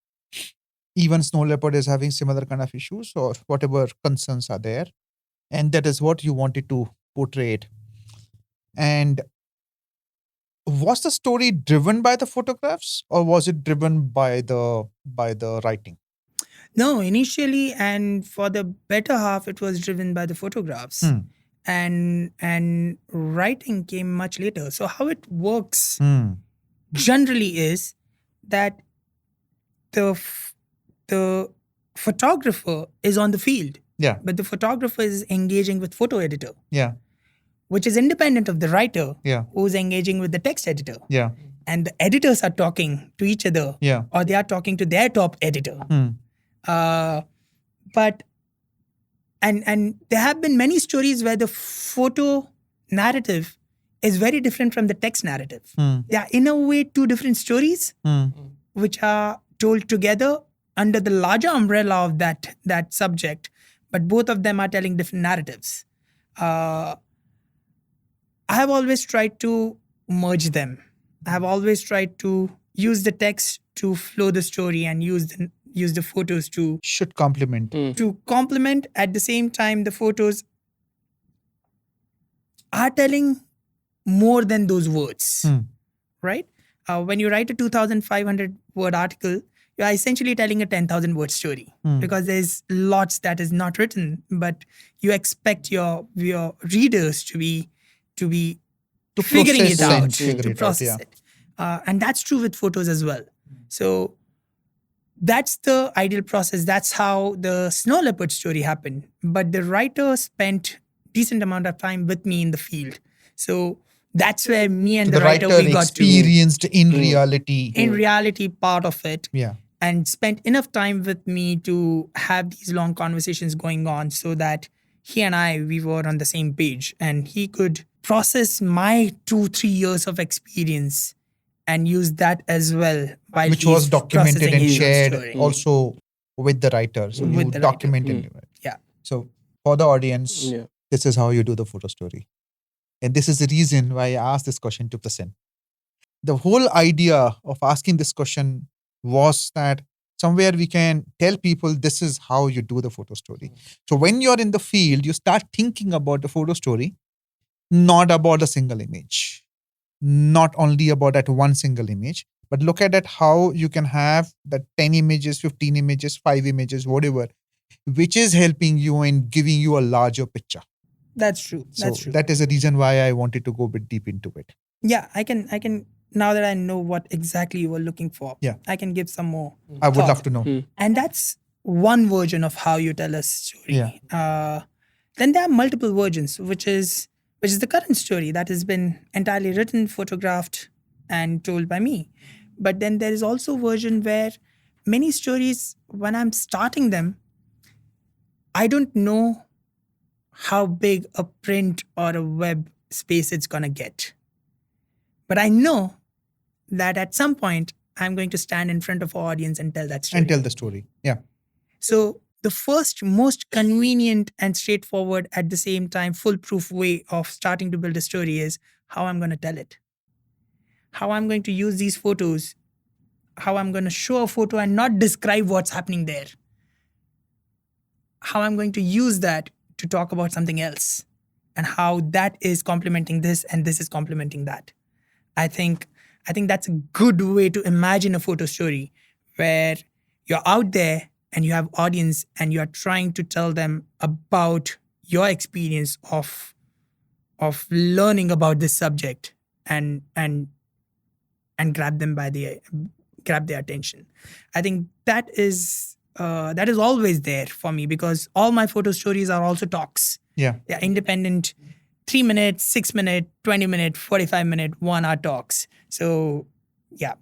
Even snow leopard is having similar kind of issues or whatever concerns are there. And that is what you wanted to portray it. And was the story driven by the photographs or was it driven by the writing? No, initially and for the better half, it was driven by the photographs. And writing came much later. So how it works generally is that the photographer is on the field. Yeah. But the photographer is engaging with photo editor. Yeah. Which is independent of the writer. Yeah. Who's engaging with the text editor. Yeah. And the editors are talking to each other. Yeah. Or they are talking to their top editor. But there have been many stories where the photo narrative is very different from the text narrative. They are in a way 2 different stories which are told together under the larger umbrella of that subject, but both of them are telling different narratives. I have always tried to merge them. I have always tried to use the text to flow the story and use the photos to should complement. To complement. At the same time, the photos are telling more than those words, right? When you write a 2,500 word article, you are essentially telling a 10,000 word story because there's lots that is not written, but you expect your readers to be figuring it process out, and figure to it out, process yeah. it. And that's true with photos as well. So that's the ideal process. That's how the snow leopard story happened. But the writer spent decent amount of time with me in the field. So that's where me and So the the writer writer we got to experienced in reality. in reality part of it, Yeah. and spent enough time with me to have these long conversations going on so that he and we were on the same page, and he could process my 2-3 years of experience and use that as well while Which was he's documented processing and his own shared story. also with the writer. So you With the writer. documented it. Yeah. So for the audience, Yeah. this is how you do the photo story. And this is the reason why I asked this question to Prasen. The whole idea of asking this question was that somewhere we can tell people this is how you do the photo story. So when you're in the field, you start thinking about the photo story, not about a single image, not only about that one single image, but look at it how you can have that 10 images, 15 images, 5 images, whatever, which is helping you and giving you a larger picture. That's true. So That's true. that is the reason why I wanted to go a bit deep into it. Yeah, I can now that I know what exactly you were looking for. Yeah. I can give some more. I would thought. love to know. And that's one version of how you tell a story. Yeah. Then there are multiple versions, which is the current story that has been entirely written, photographed, and told by me. But then there is also a version where many stories, when I'm starting them, I don't know how big a print or a web space it's gonna get. But I know that at some point I'm going to stand in front of an audience and tell that story. And tell the story. Yeah. So the first, most convenient and straightforward at the same time foolproof way of starting to build a story is how I'm going to tell it. How I'm going to use these photos. How I'm going to show a photo and not describe what's happening there. How I'm going to use that to talk about something else. And how that is complementing this and this is complementing that. I think that's a good way to imagine a photo story where you're out there and you have audience and you are trying to tell them about your experience of learning about this subject and grab their attention. I think that is always there for me because all my photo stories are also talks. Yeah. They're independent 3 minute, 6 minute, 20 minute, 45 minute, 1 hour talks. So yeah.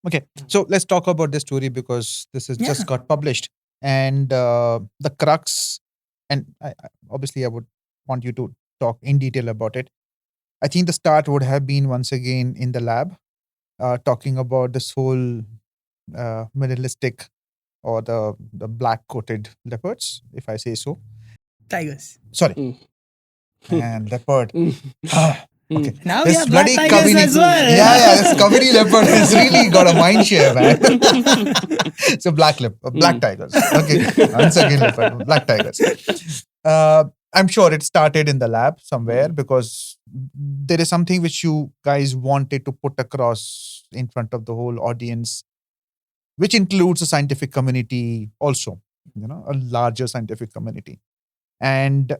Okay. So let's talk about this story because this has just got published. And the crux, and obviously I would want you to talk in detail about it. I think the start would have been once again in the lab, talking about this whole melanistic or the black coated leopards, if I say so. Tigers. Sorry. And leopard. Okay. Now This we have Black bloody Tigers Kavini- as well. Yeah, this Kavini leopard has really got a mind share, man. So black tigers. Okay. Once again, leopard, black tigers. I'm sure it started in the lab somewhere because there is something which you guys wanted to put across in front of the whole audience, which includes the scientific community also, a larger scientific community. And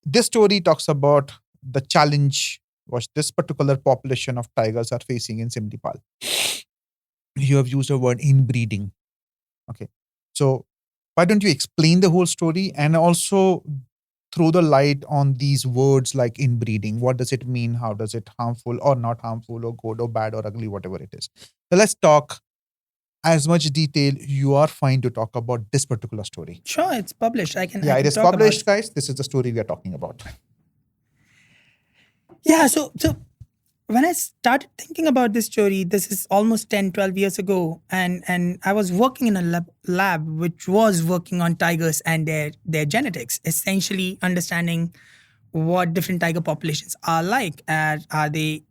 this story talks about the challenge which this particular population of tigers are facing in Simlipal. You have used the word inbreeding. Okay. So why don't you explain the whole story and also throw the light on these words like inbreeding? What does it mean? How does it harmful or not harmful or good or bad or ugly, whatever it is. So let's talk as much detail you are fine to talk about this particular story. Sure, it's published. I can It is talk about published, it. guys. This is the story we are talking about. Yeah, so when I started thinking about this story, this is almost 10, 12 years ago, and I was working in a lab which was working on tigers and their genetics, essentially understanding what different tiger populations are like. Are they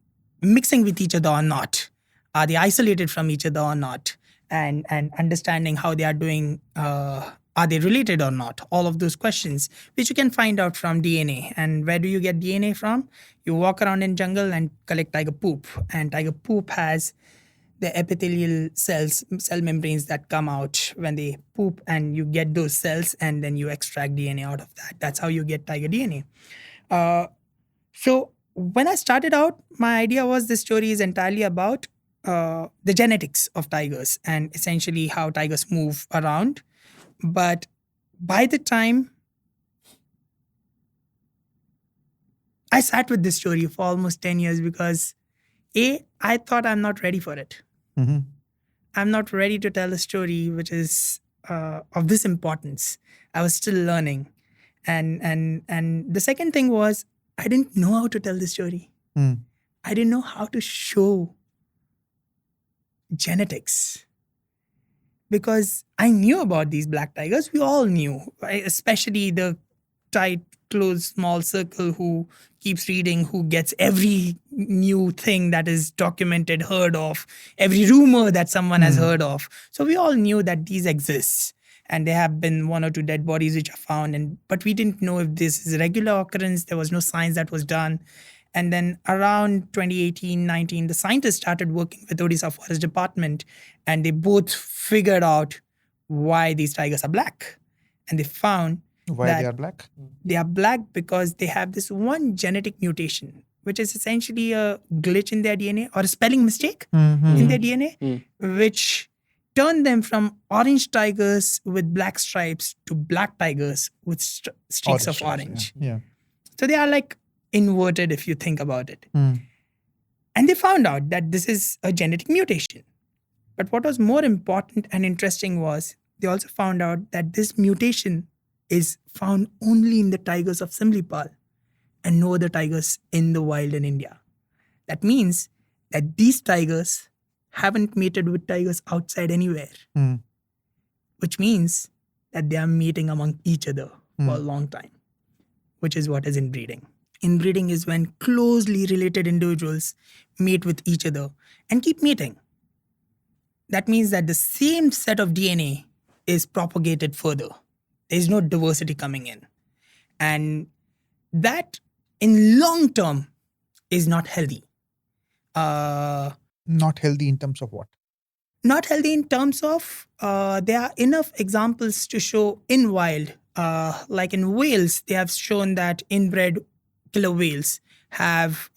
mixing with each other or not? Are they isolated from each other or not? And understanding how they are doing, are they related or not? All of those questions, which you can find out from DNA. And where do you get DNA from? You walk around in jungle and collect tiger poop. And tiger poop has the epithelial cell membranes that come out when they poop, and you get those cells, and then you extract DNA out of that. That's how you get tiger DNA. So when I started out, my idea was this story is entirely about the genetics of tigers and essentially how tigers move around. But by the time I sat with this story for almost 10 years because I thought I'm not ready for it. Mhm. I'm not ready to tell a story which is of this importance. I was still learning. And the second thing was I didn't know how to tell the story. Mm. I didn't know how to show genetics. Because I knew about these black tigers. We all knew, right? Especially the tight, close, small circle who keeps reading, who gets every new thing that is documented, heard of, every rumor that someone has heard of. So we all knew that these exist. And there have been 1 or 2 dead bodies which are found. But we didn't know if this is a regular occurrence. There was no science that was done. And then around 2018-19, the scientists started working with Odisha Forest Department, and they both figured out why these tigers are black. And they found Why that they are black? they are black because they have this one genetic mutation, which is essentially a glitch in their DNA or a spelling mistake in their DNA, which turned them from orange tigers with black stripes to black tigers with streaks of orange. Yeah. So they are like inverted if you think about it. Mm. And they found out that this is a genetic mutation. But what was more important and interesting was they also found out that this mutation is found only in the tigers of Simlipal and no other tigers in the wild in India. That means that these tigers haven't mated with tigers outside anywhere, Mm. which means that they are mating among each other for a long time, which is what is inbreeding. Inbreeding is when closely related individuals mate with each other and keep mating. That means that the same set of DNA is propagated further. There's no diversity coming in. And that, in long term, is not healthy. Not healthy in terms of what? Not healthy in terms of there are enough examples to show in wild, like in whales, they have shown that inbred killer whales have,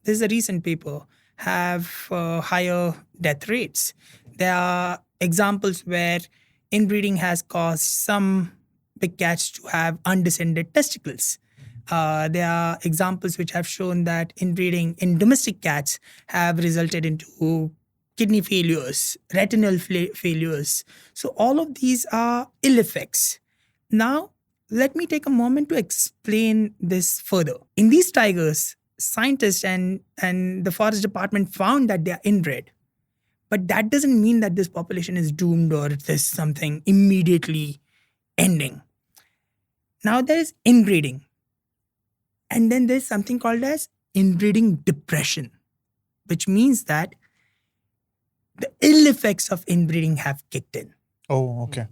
this is a recent paper, have higher death rates. There are examples where inbreeding has caused some big cats to have undescended testicles. There are examples which have shown that inbreeding in domestic cats have resulted into kidney failures, retinal failures. So all of these are ill effects. Now, let me take a moment to explain this further. In these tigers, scientists and the forest department found that they are inbred. But that doesn't mean that this population is doomed or there's something immediately ending. Now there is inbreeding. And then there's something called as inbreeding depression, which means that the ill effects of inbreeding have kicked in. Oh, okay.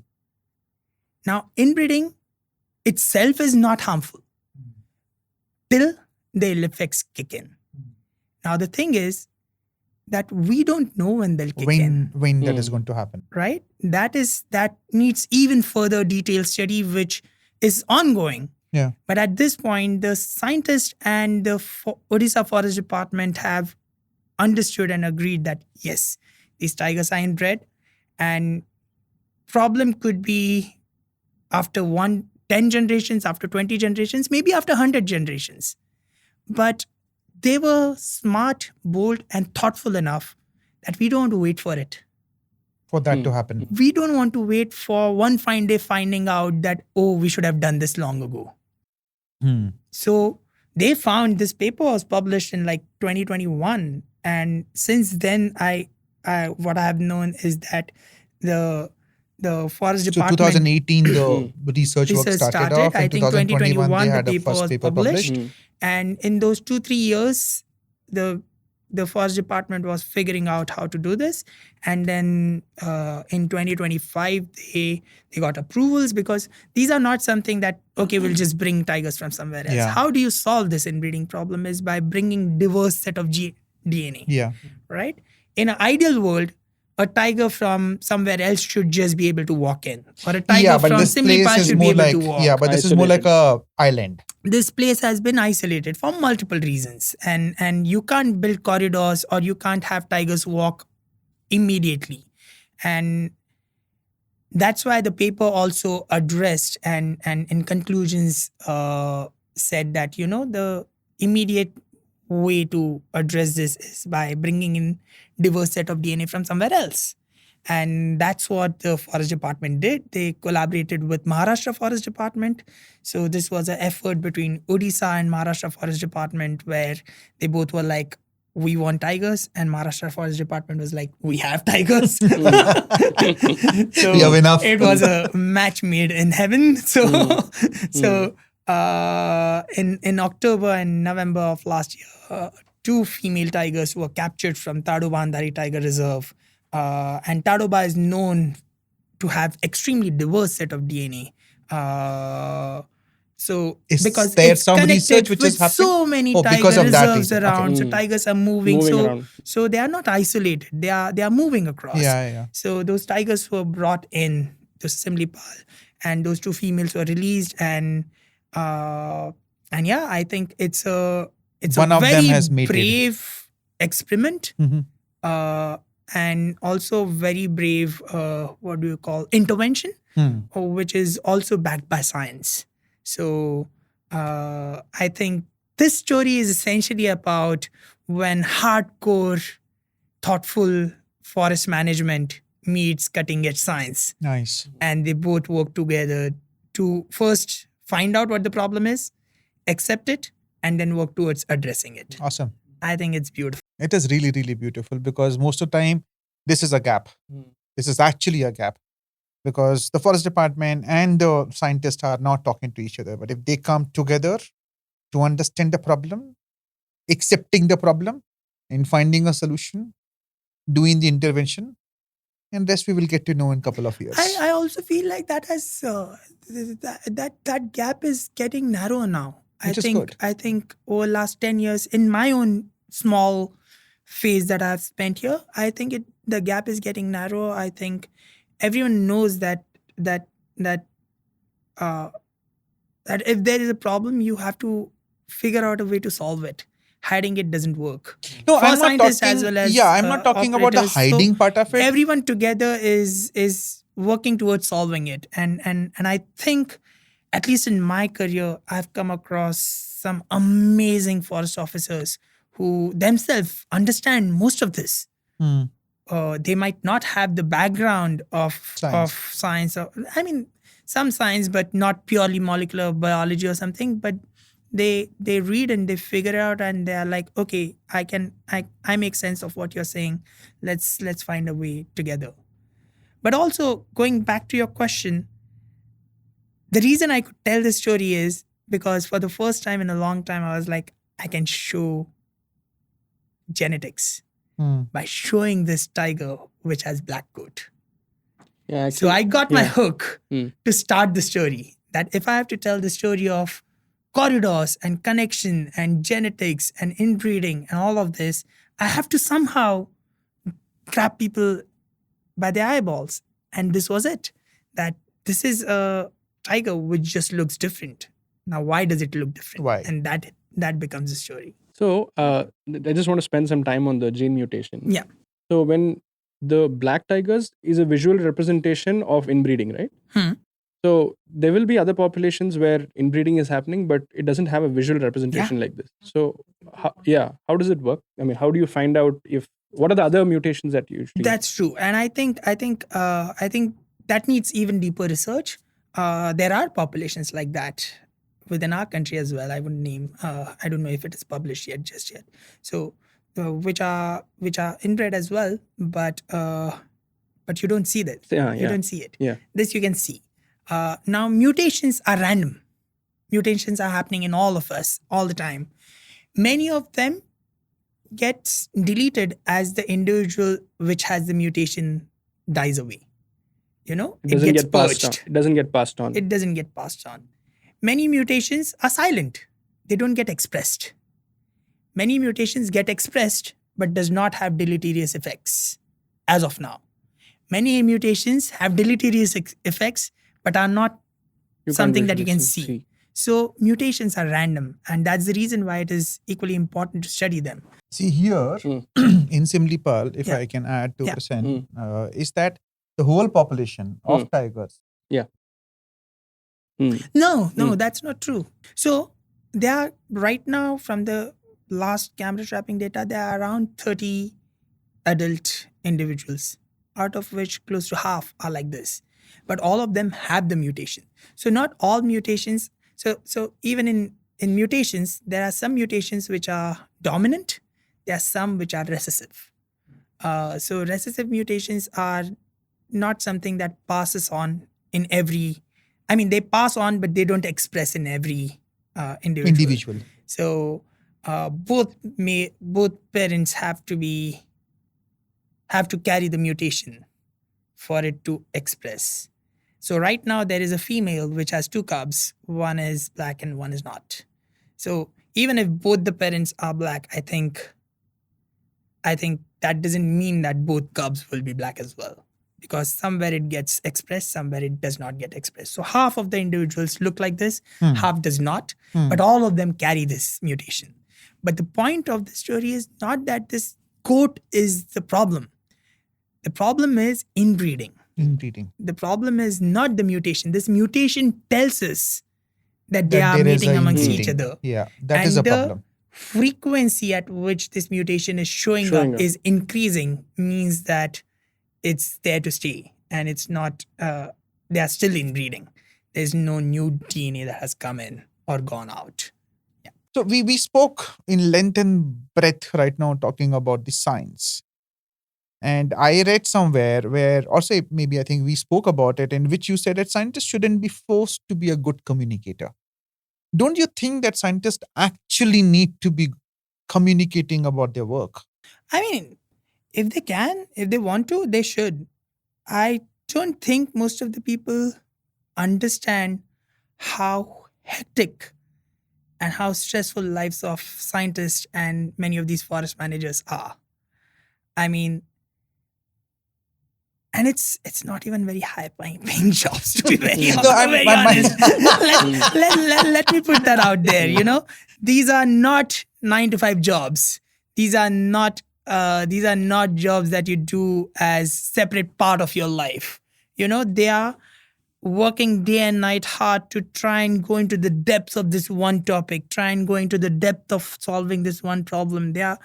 Now, inbreeding itself is not harmful till the ill effects kick in. Now, the thing is that we don't know when they'll kick in. When that is going to happen. Right? That needs even further detailed study, which is ongoing. Yeah. But at this point, the scientists and the Odisha Forest Department have understood and agreed that yes, these tigers are inbred, and problem could be after 10 generations, after 20 generations, maybe after 100 generations. But they were smart, bold, and thoughtful enough that we don't want to wait for it. For that to happen. We don't want to wait for one fine day finding out that, oh, we should have done this long ago. Hmm. So they found this paper was published in like 2021. And since then, what I have known is that the forest So department... 2018, the research work started off. I In think 2021, they had the a paper first was paper published. published. And in those 2-3 years, the forest department was figuring out how to do this. And then in 2025, they got approvals because these are not something that, okay, we'll just bring tigers from somewhere else. Yeah. How do you solve this inbreeding problem is by bringing diverse set of DNA. Yeah. Right? in an ideal world, a tiger from somewhere else should just be able to walk in, or a tiger Yeah, but from this place Simlipal is should be more able like to walk. yeah, but this is more like a island. This place has been isolated for multiple reasons, and you can't build corridors, or you can't have tigers walk immediately, and that's why the paper also addressed and in conclusions said that the immediate way to address this is by bringing in diverse set of DNA from somewhere else. And that's what the forest department did. They collaborated with Maharashtra Forest Department. So this was an effort between Odisha and Maharashtra Forest Department, where they both were like, we want tigers, and Maharashtra Forest Department was like, we have tigers. So We have enough. it was a match made in heaven. So in October and November of last year, 2 female tigers were captured from Tadoba Andhari Tiger Reserve. And Tadoba is known to have extremely diverse set of DNA. So Is because there it's some connected research which with has happened? so many tiger because of that reserves reason. around, so Okay. tigers are moving. Moving around. So they are not isolated. They are moving across. Yeah. So those tigers were brought in to Simlipal, and those 2 females were released. And yeah, I think it's One a of them very has mated. brave experiment. Mhm. And also very brave, what do you call, intervention, which is also backed by science. So I think this story is essentially about when hardcore, thoughtful forest management meets cutting edge science. Nice. And they both work together to first find out what the problem is, accept it, and then work towards addressing it. Awesome. I think it's beautiful. It is really, really beautiful, because most of the time, this is a gap. This is actually a gap, because the forest department and the scientists are not talking to each other. But if they come together to understand the problem, accepting the problem, and finding a solution, doing the intervention, and rest we will get to know in a couple of years. I also feel like that has that gap is getting narrower now. Which is good. I think over last 10 years, in my own small phase that I've spent here, I think the gap is getting narrower. I think everyone knows that if there is a problem, you have to figure out a way to solve it. Hiding it doesn't work. No, For I'm not scientists talking. as well as, I'm not talking about the operators. So hiding part of it. everyone together is working towards solving it, and I think, at least in my career, I've come across some amazing forest officers who themselves understand most of this. Hmm. They might not have the background of science. I mean, some science, but not purely molecular biology or something. But they read and they figure out, and they are like, okay, I make sense of what you're saying. Let's find a way together. But also, going back to your question, the reason I could tell this story is because for the first time in a long time, I was like, I can show genetics by showing this tiger which has black coat. Yeah, So I got my yeah. hook to start the story. That if I have to tell the story of corridors and connection and genetics and inbreeding and all of this, I have to somehow grab people by their eyeballs. And this was it. That this is a tiger which just looks different. Now, why does it look different? Why? And that becomes the story. So I just want to spend some time on the gene mutation. Yeah. So when the black tigers is a visual representation of inbreeding, right? So there will be other populations where inbreeding is happening, but it doesn't have a visual representation like this. So how does it work? I mean, how do you find out what are the other mutations that you usually? That's true, and I think that needs even deeper research. There are populations like that within our country as well. I wouldn't name. I don't know if it is published just yet. So which are inbred as well, but you don't see that. You don't see it. Yeah. This you can see. Now mutations are random. Mutations are happening in all of us all the time. Many of them gets deleted as the individual which has the mutation dies away. It doesn't gets get passed purged. on. It doesn't get passed on. It doesn't get passed on. Many mutations are silent. They don't get expressed. Many mutations get expressed, but does not have deleterious effects as of now. Many mutations have deleterious effects but are not You can't something that you visually can see. So mutations are random, and that's the reason why it is equally important to study them. See here Mm. in Simlipal, if Yeah. I can add 2%, Mm. is that the whole population of Mm. tigers. No, Mm. that's not true. So there are right now, from the last camera trapping data, there are around 30 adult individuals, out of which close to half are like this. But all of them have the mutation. So not all mutations. So even in mutations, there are some mutations which are dominant. There are some which are recessive. So recessive mutations are not something that passes on in every. I mean, they pass on, but they don't express in every individual. So both parents have to carry the mutation for it to express. So right now there is a female which has two cubs. One is black and one is not. So even if both the parents are black, I think that doesn't mean that both cubs will be black as well. Because somewhere it gets expressed, somewhere it does not get expressed. So half of the individuals look like this, half does not, but all of them carry this mutation. But the point of the story is not that this coat is the problem. The problem is inbreeding. The problem is not the mutation. This mutation tells us that they are mating amongst each other. Yeah, that is a problem. Frequency at which this mutation is showing up is increasing, means that it's there to stay, and it's not. They are still inbreeding. There's no new DNA that has come in or gone out. Yeah. So we spoke in length and breadth right now talking about the science. And I read somewhere where, or say maybe I think we spoke about it, in which you said that scientists shouldn't be forced to be a good communicator. Don't you think that scientists actually need to be communicating about their work? I mean, if they can, if they want to, they should. I don't think most of the people understand how hectic and how stressful lives of scientists and many of these forest managers are. I mean, and it's not even very high paying jobs, to be very honest. Let me put that out there. These are not 9-to-5 jobs. These are not jobs that you do as separate part of your life. They are working day and night hard to try and go into the depths of this one topic, try and go into the depth of solving this one problem. They are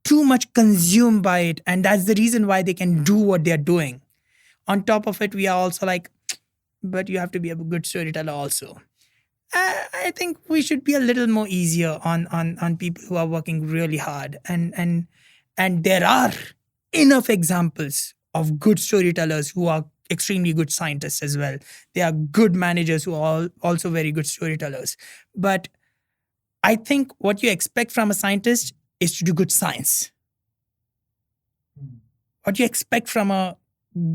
too much consumed by it, and that's the reason why they can do what they're doing. On top of it, we are also like, but you have to be a good storyteller also. I think we should be a little more easier on people who are working really hard, and there are enough examples of good storytellers who are extremely good scientists as well. There are good managers who are also very good storytellers. But I think what you expect from a scientist is to do good science. What you expect from a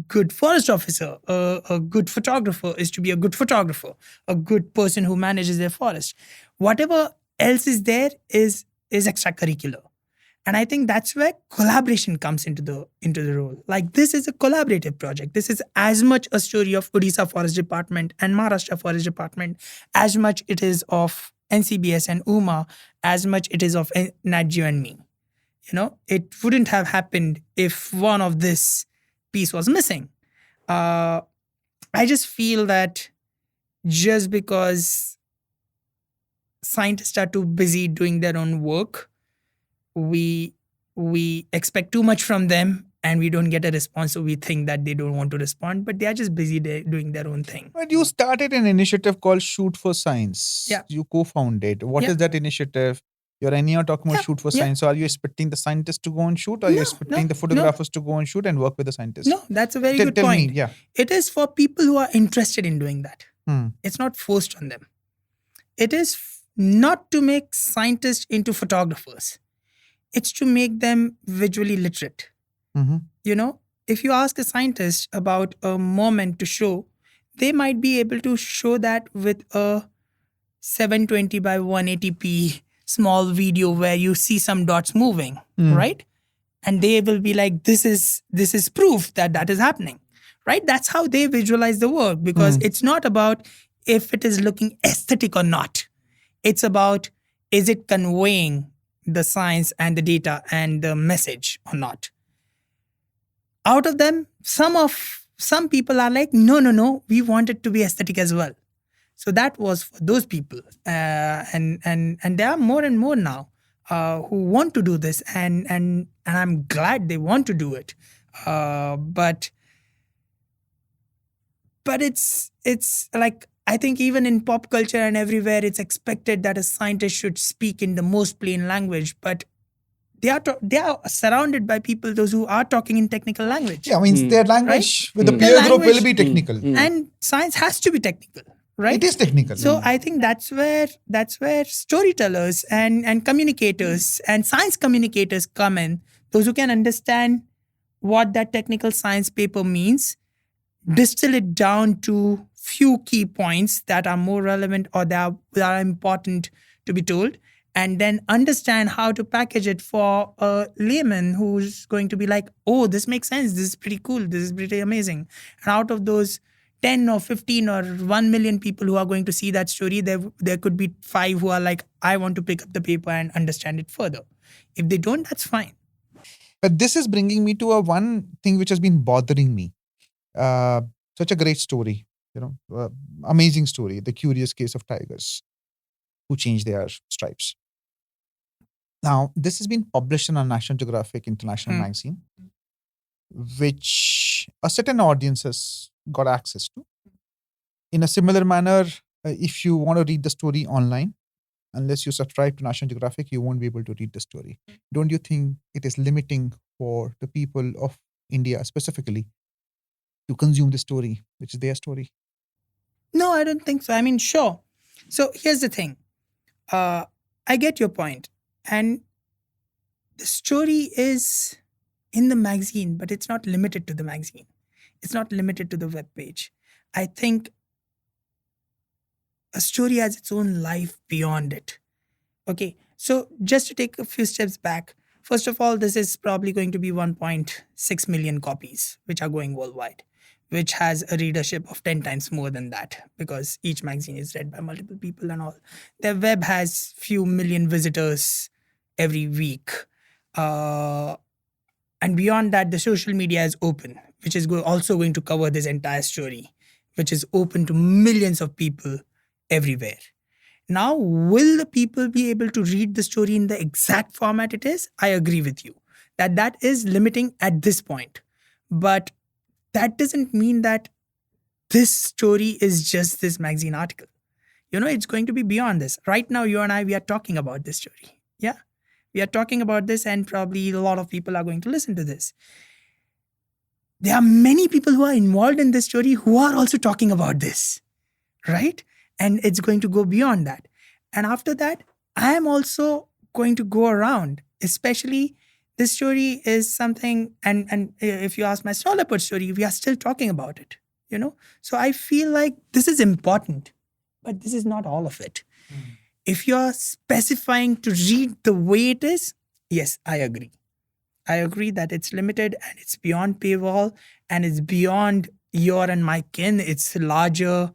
good forest officer, a good photographer, is to be a good photographer, a good person who manages their forest. Whatever else is there is extracurricular. And I think that's where collaboration comes into the role. Like, this is a collaborative project. This is as much a story of Odisha Forest Department and Maharashtra Forest Department, as much it is of NCBS and UMA, as much it is of Nat Geo and me. It wouldn't have happened if one of this piece was missing. I just feel that just because scientists are too busy doing their own work, we expect too much from them, and we don't get a response, so we think that they don't want to respond, but they are just busy doing their own thing. But you started an initiative called Shoot for Science. Yeah. You co-founded. What is that initiative? You're talking about Shoot for Science. So are you expecting the scientists to go and shoot, or are you expecting the photographers to go and shoot and work with the scientists? No, that's a very good Tell point. me, yeah. It is for people who are interested in doing that. It's not forced on them. It is not to make scientists into photographers. It's to make them visually literate. If you ask a scientist about a moment to show, they might be able to show that with a 720 by 180p small video where you see some dots moving, Hmm. right? And they will be like, this is proof that is happening, right? That's how they visualize the work, because it's not about if it is looking aesthetic or not. It's about, is it conveying the science and the data and the message or not? Out of them, some people are like, no, we want it to be aesthetic as well. So that was for those people, and there are more and more now who want to do this, and I'm glad they want to do it. But it's like, I think even in pop culture and everywhere, it's expected that a scientist should speak in the most plain language, but they are surrounded by people, those who are talking in technical language. Yeah, means their language with the The peer group will language- be technical. And science has to be technical, right? It is technical. So I think that's where storytellers and communicators and science communicators come in. Those who can understand what that technical science paper means, distill it down to few key points that are more relevant or that are important to be told, and then understand how to package it for a layman who's going to be like, oh, this makes sense, this is pretty cool, this is pretty amazing. And out of those 10 or 15 or 1 million people who are going to see that story, there could be 5 who are like, I want to pick up the paper and understand it further. If they don't, that's fine. But this is bringing me to one thing which has been bothering me. Such a great story, amazing story. The curious case of tigers who changed their stripes. Now, this has been published in a National Geographic International magazine, which a certain audience has got access to. In a similar manner, if you want to read the story online, unless you subscribe to National Geographic, you won't be able to read the story. Don't you think it is limiting for the people of India specifically to consume the story, which is their story? No, I don't think so. I mean, sure. So here's the thing. I get your point. And the story is in the magazine, but it's not limited to the magazine. It's not limited to the web page. I think a story has its own life beyond it. Okay, so just to take a few steps back, first of all, this is probably going to be 1.6 million copies, which are going worldwide, which has a readership of 10 times more than that, because each magazine is read by multiple people and all. Their web has few million visitors every week. And beyond that, the social media is open, which is also going to cover this entire story, which is open to millions of people everywhere. Now, will the people be able to read the story in the exact format it is? I agree with you that is limiting at this point. But that doesn't mean that this story is just this magazine article. It's going to be beyond this. Right now, you and I, we are talking about this story. Yeah. We are talking about this, and probably a lot of people are going to listen to this. There are many people who are involved in this story who are also talking about this, right? And it's going to go beyond that. And after that, I am also going to go around, especially this story is something, and if you ask my Snow Leopard story, we are still talking about it, So I feel like this is important, but this is not all of it. If you're specifying to read the way it is, yes, I agree. I agree that it's limited and it's beyond paywall and it's beyond your and my kin. It's larger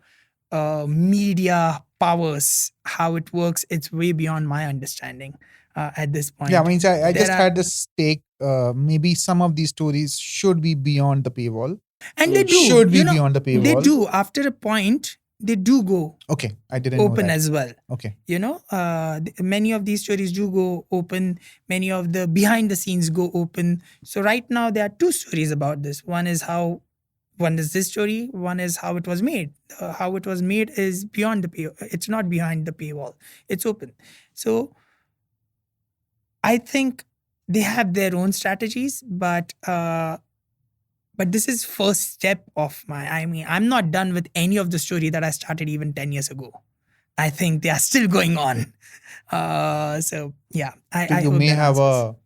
media powers, how it works. It's way beyond my understanding at this point. Yeah, I mean, I just There had this take. Maybe some of these stories should be beyond the paywall. And they do. Should be beyond the paywall. They do. After a point, they do go Okay, I didn't open know that. as well. Okay. Many of these stories do go open. Many of the behind the scenes go open. So right now there are 2 stories about this. One is this story. One is how it was made. How it was made is beyond the paywall. It's not behind the paywall. It's open. So I think they have their own strategies, but this is first step of I'm not done with any of the story that I started even 10 years ago. I think they are still going on. So yeah, I You hope may that have answers.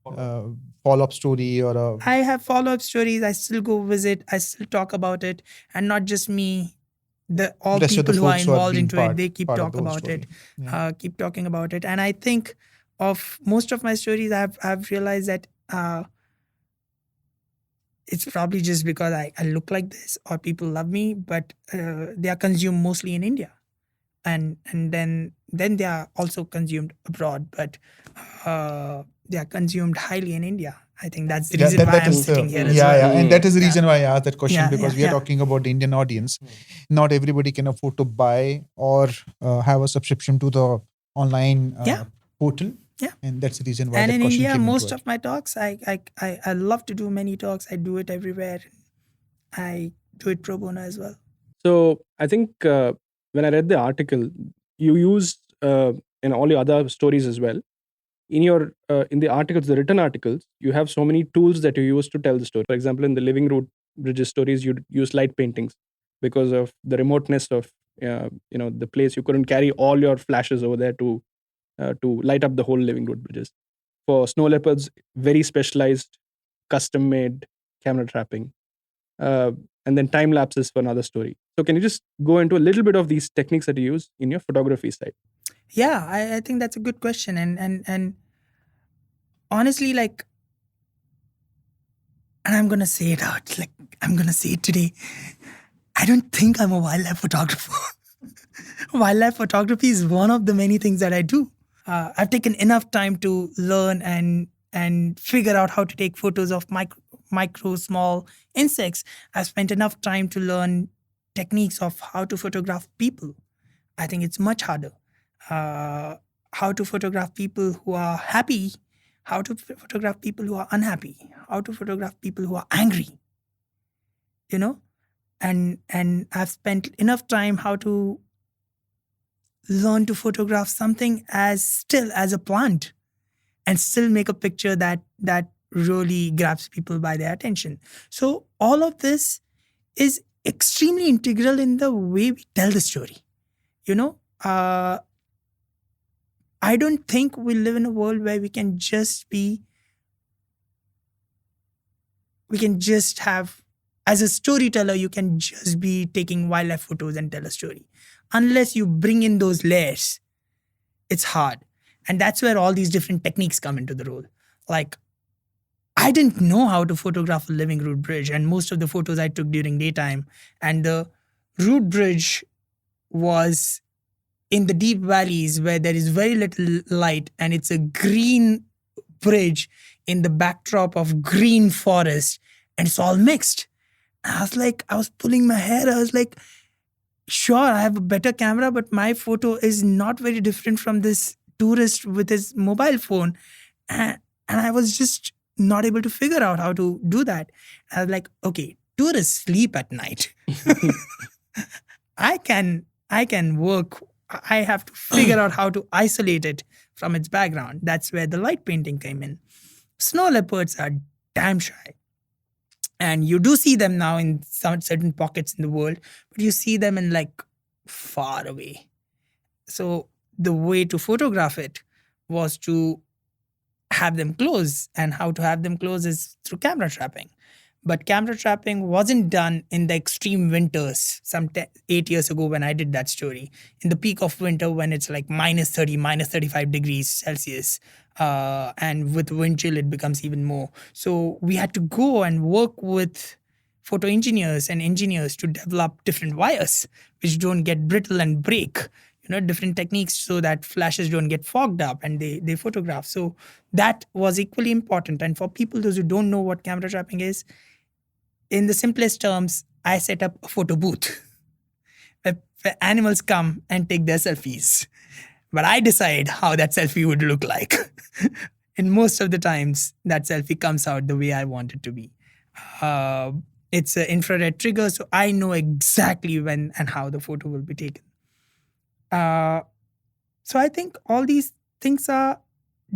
a follow-up story or a... I have follow-up stories. I still go visit. I still talk about it. And not just me. all Rest of the people who are folks who are involved being into it, they keep part of talk the whole about story. it, Yeah. keep talking about it. And I think of most of my stories, I've realized that it's probably just because I look like this or people love me, but they are consumed mostly in India, and then they are also consumed abroad, but they are consumed highly in India. I think that's the Yeah, reason why that I'm is sitting here as yeah, well. yeah, and that is the Yeah. reason why I asked that question, Yeah, because yeah, we are yeah. talking about the Indian audience. Not everybody can afford to buy or have a subscription to the online Yeah. portal. Yeah. And that's the reason why And that in question India, came into most it. of my talks, I love to do many talks. I do it everywhere. I do it pro bono as well. So I think when I read the article, you used in all your other stories as well. In the articles, the written articles, you have so many tools that you use to tell the story. For example, in the Living Root Bridges stories, you use light paintings because of the remoteness of the place. You couldn't carry all your flashes over there to light up the whole Living Root Bridges. For Snow Leopards, very specialized, custom made camera trapping. And then time lapses for another story. So can you just go into a little bit of these techniques that you use in your photography side? Yeah, I think that's a good question. And honestly, like, and I'm gonna say it out, like I'm gonna say it today. I don't think I'm a wildlife photographer. Wildlife photography is one of the many things that I do. I've taken enough time to learn and figure out how to take photos of micro small insects. I've spent enough time to learn techniques of how to photograph people. I think it's much harder. How to photograph people who are happy, how to photograph people who are unhappy, how to photograph people who are angry. You know, and I've spent enough time how to learn to photograph something as still as a plant and still make a picture that really grabs people by their attention. So all of this is extremely integral in the way we tell the story. You know, I don't think we live in a world where we can just have, as a storyteller, you can just be taking wildlife photos and tell a story. Unless you bring in those layers, it's hard. And that's where all these different techniques come into the role. Like, I didn't know how to photograph a living root bridge, and most of the photos I took during daytime. And the root bridge was in the deep valleys where there is very little light, and it's a green bridge in the backdrop of green forest, and it's all mixed. And I was pulling my hair. I was like, sure, I have a better camera, but my photo is not very different from this tourist with his mobile phone. And I was just not able to figure out how to do that. I was like, okay, tourists sleep at night. I can work. I have to figure out how to isolate it from its background. That's where the light painting came in. Snow leopards are damn shy. And you do see them now in some certain pockets in the world, but you see them in like far away. So the way to photograph it was to have them close, and how to have them close is through camera trapping. But camera trapping wasn't done in the extreme winters 8 years ago when I did that story. In the peak of winter when it's like minus 30, minus 35 degrees Celsius. And with wind chill, it becomes even more. So we had to go and work with photo engineers and engineers to develop different wires which don't get brittle and break. Different techniques so that flashes don't get fogged up and they photograph. So that was equally important. And for people, those who don't know what camera trapping is, in the simplest terms, I set up a photo booth where animals come and take their selfies. But I decide how that selfie would look like. In most of the times, that selfie comes out the way I want it to be. It's an infrared trigger, so I know exactly when and how the photo will be taken. So I think all these things are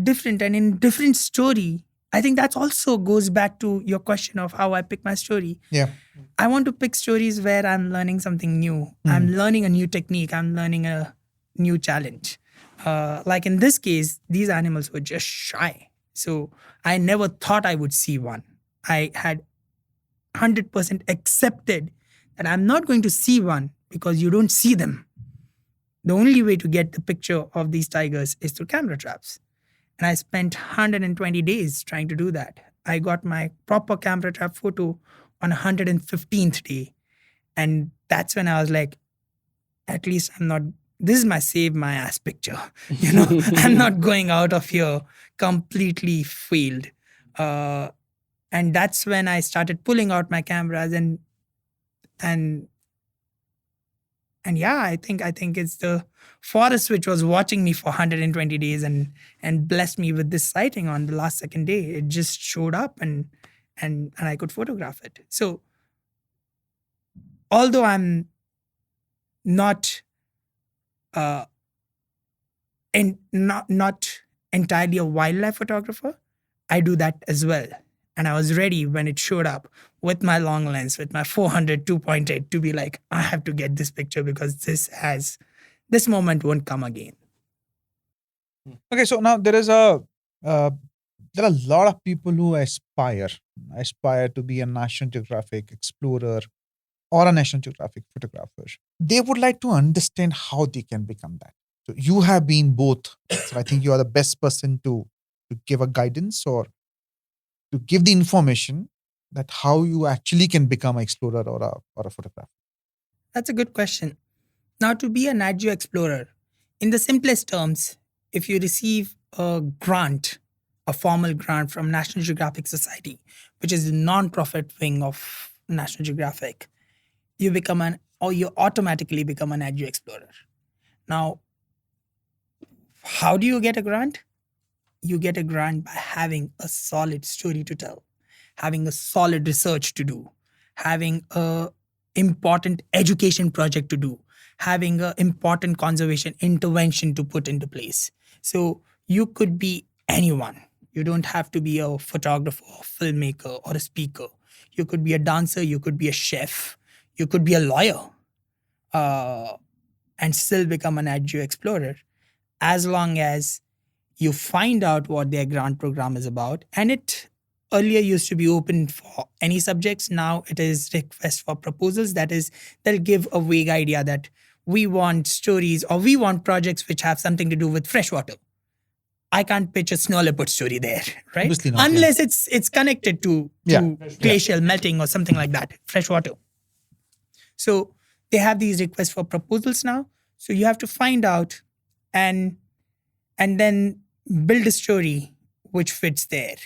different, and in different story, I think that also goes back to your question of how I pick my story. Yeah. I want to pick stories where I'm learning something new. I'm learning a new technique. I'm learning a new challenge. Like in this case, these animals were just shy. So I never thought I would see one. I had 100% accepted that I'm not going to see one because you don't see them. The only way to get the picture of these tigers is through camera traps. And I spent 120 days trying to do that. I got my proper camera trap photo on 115th day. And that's when I was like, at least I'm not, this is my save my ass picture. I'm not going out of here completely failed. And that's when I started pulling out my cameras and yeah, I think it's the forest which was watching me for 120 days and blessed me with this sighting on the last second day. It just showed up and I could photograph it. So although I'm not not entirely a wildlife photographer, I do that as well. And I was ready when it showed up with my long lens, with my 400 2.8, to be like, I have to get this picture because this moment won't come again. Okay, so now there are a lot of people who aspire to be a National Geographic explorer or a National Geographic photographer. They would like to understand how they can become that. So you have been both. So I think you are the best person to give a guidance or to give the information that how you actually can become an explorer or a photographer. That's a good question. Now, to be a Nat Geo Explorer, in the simplest terms, if you receive a grant, a formal grant from National Geographic Society, which is the non-profit wing of National Geographic, you automatically become a Nat Geo Explorer. Now, how do you get a grant? You get a grant by having a solid story to tell, having a solid research to do, having a important education project to do, having an important conservation intervention to put into place. So you could be anyone. You don't have to be a photographer, or filmmaker, or a speaker. You could be a dancer, you could be a chef, you could be a lawyer, and still become a Nat Geo Explorer, as long as you find out what their grant program is about. And it earlier used to be open for any subjects. Now it is request for proposals. That is, they'll give a vague idea that we want stories or we want projects which have something to do with freshwater. I can't pitch a snow leopard story there, right? Obviously not, unless it's connected to glacial melting or something like that, freshwater. So they have these requests for proposals now. So you have to find out and then build a story which fits there.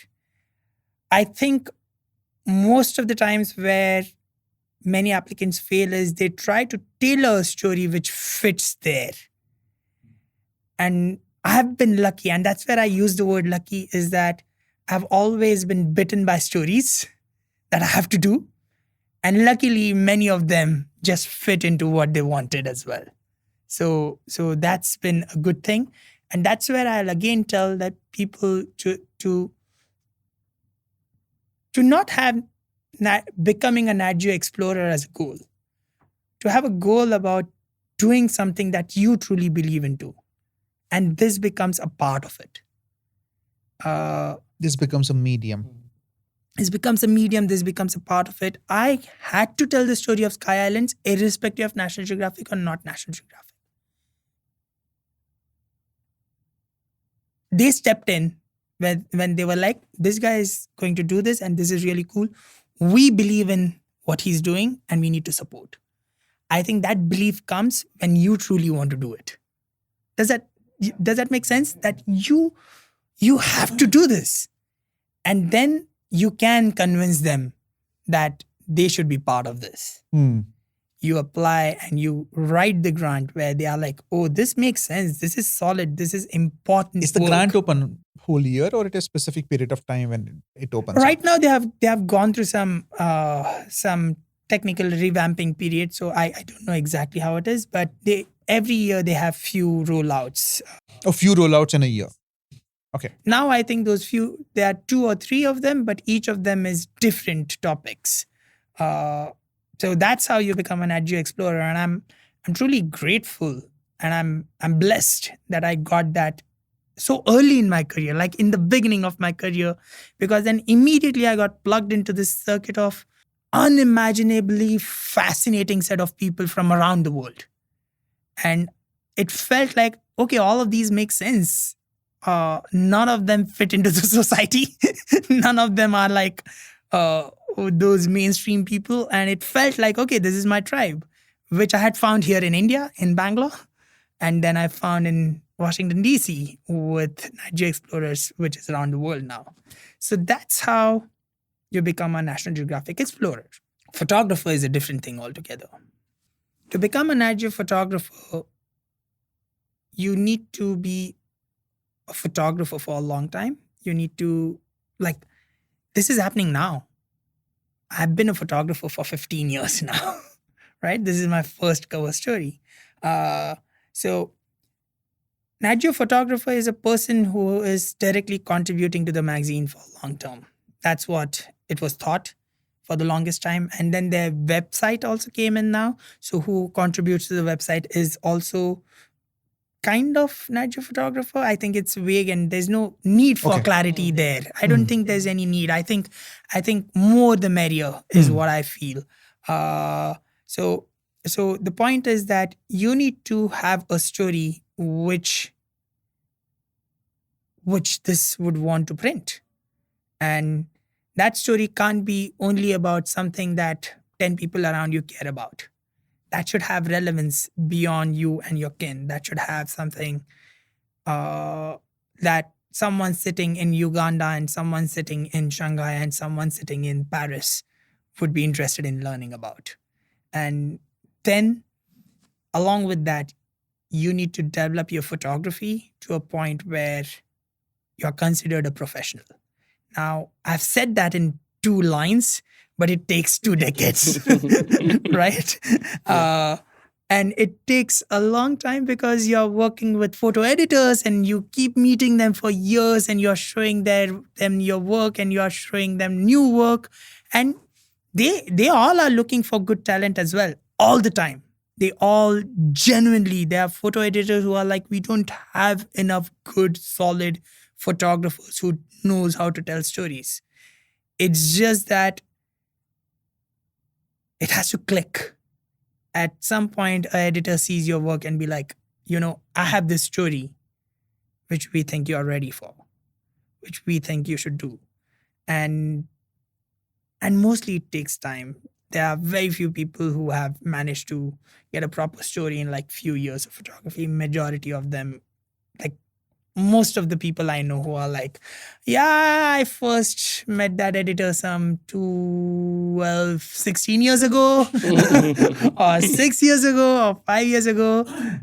I think most of the times where many applicants fail is they try to tailor a story which fits there. And I have been lucky, and that's where I use the word lucky, is that I've always been bitten by stories that I have to do. And luckily, many of them just fit into what they wanted as well. So that's been a good thing. And that's where I'll again tell that people to not have becoming a Nat Geo Explorer as a goal. To have a goal about doing something that you truly believe into. And this becomes a part of it. This becomes a medium. This becomes a medium. This becomes a part of it. I had to tell the story of Sky Islands, irrespective of National Geographic or not National Geographic. They stepped in when they were like, this guy is going to do this and this is really cool. We believe in what he's doing and we need to support. I think that belief comes when you truly want to do it. Does that make sense? That you have to do this. And then you can convince them that they should be part of this. You apply and you write the grant where they are like, oh, this makes sense. This is solid. This is important. Is the grant open whole year or it is a specific period of time when it opens? Right now they have gone through some technical revamping period. So I don't know exactly how it is, but every year they have few rollouts. A few rollouts in a year. Okay. Now I think those few, there are 2 or 3 of them, but each of them is different topics. So that's how you become an Nat Geo Explorer. And I'm truly grateful and I'm blessed that I got that so early in my career, like in the beginning of my career, because then immediately I got plugged into this circuit of unimaginably fascinating set of people from around the world. And it felt like, okay, all of these make sense. None of them fit into the society. None of them are like those mainstream people. And it felt like, okay, this is my tribe, which I had found here in India, in Bangalore. And then I found in Washington, D.C. with Nat Geo Explorers, which is around the world now. So that's how you become a National Geographic Explorer. Photographer is a different thing altogether. To become a Nat Geo photographer, you need to be a photographer for a long time. You need to, like, this is happening now. I've been a photographer for 15 years now, right? This is my first cover story. So, Nat Geo photographer is a person who is directly contributing to the magazine for long term. That's what it was thought for the longest time. And then their website also came in now. So who contributes to the website is also kind of Nat Geo photographer. I think it's vague and there's no need for clarity there. I don't think there's any need. I think more the merrier is what I feel. So the point is that you need to have a story which this would want to print. And that story can't be only about something that 10 people around you care about. That should have relevance beyond you and your kin. That should have something that someone sitting in Uganda and someone sitting in Shanghai and someone sitting in Paris would be interested in learning about. And then, along with that, you need to develop your photography to a point where you're considered a professional. Now, I've said that in 2 lines, but it takes 2 decades, right? And it takes a long time because you're working with photo editors and you keep meeting them for years and you're showing them your work and you're showing them new work. And they all are looking for good talent as well, all the time. They all genuinely, there are photo editors who are like, we don't have enough good, solid photographers who knows how to tell stories. It's just that it has to click. At some point, an editor sees your work and be like, I have this story which we think you're ready for, which we think you should do. And mostly it takes time. There are very few people who have managed to get a proper story in like few years of photography. Majority of them, like most of the people I know who are like, yeah, I first met that editor some 16 years ago or 6 years ago or 5 years ago.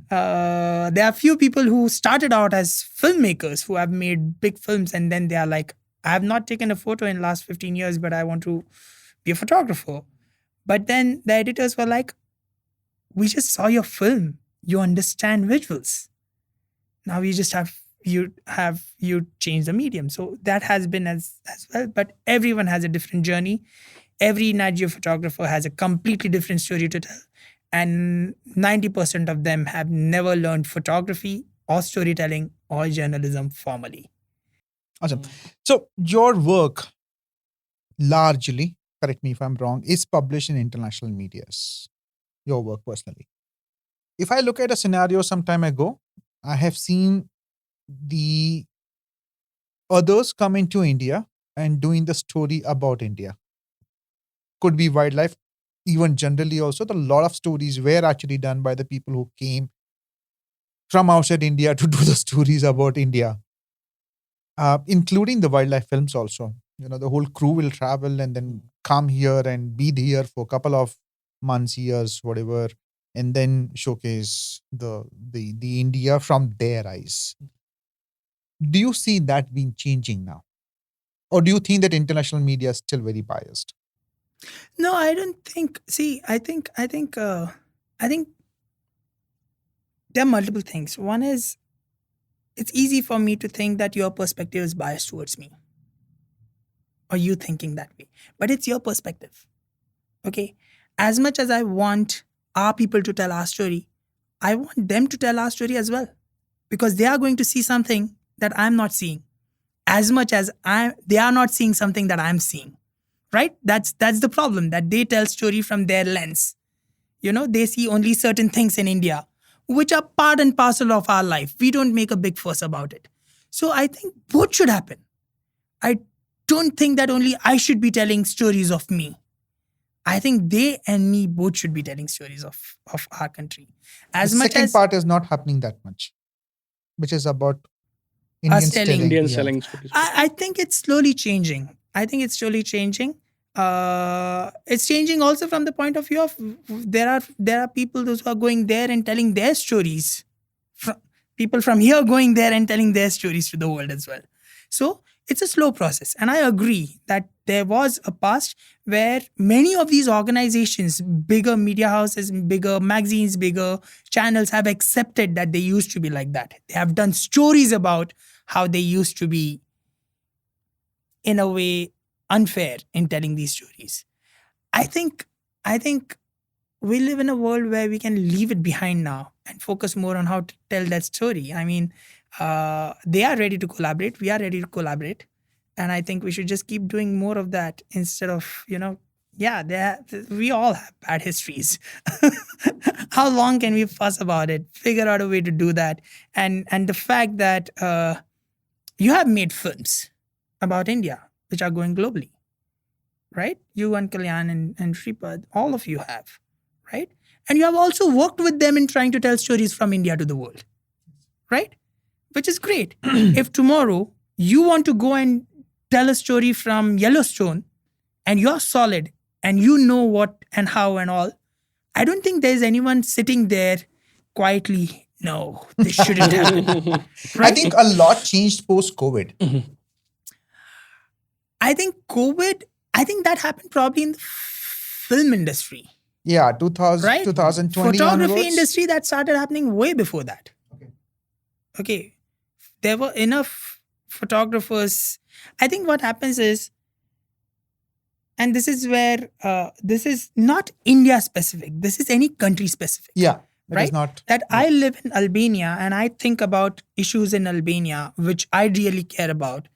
There are few people who started out as filmmakers who have made big films and then they are like, I have not taken a photo in the last 15 years, but I want to be a photographer. But then the editors were like, we just saw your film. You understand visuals. Now we just have you change the medium. So that has been as well. But everyone has a different journey. Every Nat Geo photographer has a completely different story to tell. And 90% of them have never learned photography or storytelling or journalism formally. Awesome. So your work largely, correct me if I'm wrong, is published in international medias. Your work personally. If I look at a scenario some time ago, I have seen the others come into India and doing the story about India. Could be wildlife, even generally also. A lot of stories were actually done by the people who came from outside India to do the stories about India, including the wildlife films also. The whole crew will travel and then come here and be here for a couple of months, years, whatever, and then showcase the India from their eyes. Do you see that being changing now? Or do you think that international media is still very biased? No, I don't think. See, I think there are multiple things. One is, it's easy for me to think that your perspective is biased towards me. Or you thinking that way. But it's your perspective. Okay? As much as I want our people to tell our story, I want them to tell our story as well. Because they are going to see something that I'm not seeing. As much as they are not seeing something that I'm seeing. right? That's the problem, that they tell story from their lens. They see only certain things in India, which are part and parcel of our life. We don't make a big fuss about it. So I think both should happen. I don't think that only I should be telling stories of me. I think they and me both should be telling stories of our country. As the much second as part is not happening that much, which is about Us Indians telling- telling. Indians yeah. selling stories. I think it's slowly changing. It's changing also from the point of view of there are people those who are going there and telling their stories. People from here going there and telling their stories to the world as well. So it's a slow process. And I agree that there was a past where many of these organizations, bigger media houses, bigger magazines, bigger channels have accepted that they used to be like that. They have done stories about how they used to be, in a way, unfair in telling these stories. I think we live in a world where we can leave it behind now and focus more on how to tell that story. I mean, they are ready to collaborate. We are ready to collaborate. And I think we should just keep doing more of that instead of, we all have bad histories. How long can we fuss about it? Figure out a way to do that. And the fact that you have made films about India, which are going globally, right? You and Kalyan and Shripad, all of you have, right? And you have also worked with them in trying to tell stories from India to the world, right? Which is great. If tomorrow you want to go and tell a story from Yellowstone and you're solid and you know what and how and all, I don't think there's anyone sitting there quietly, no, this shouldn't happen. I think a lot changed post-COVID. I think that happened probably in the film industry. Yeah, 2000, Right? 2020 Photography onwards. industry, that started happening way before that. Okay. There were enough photographers. I think what happens is, and this is where this is not India specific, this is any country specific. Yeah, it is Right? not. That I live in Albania and I think about issues in Albania which I really care about,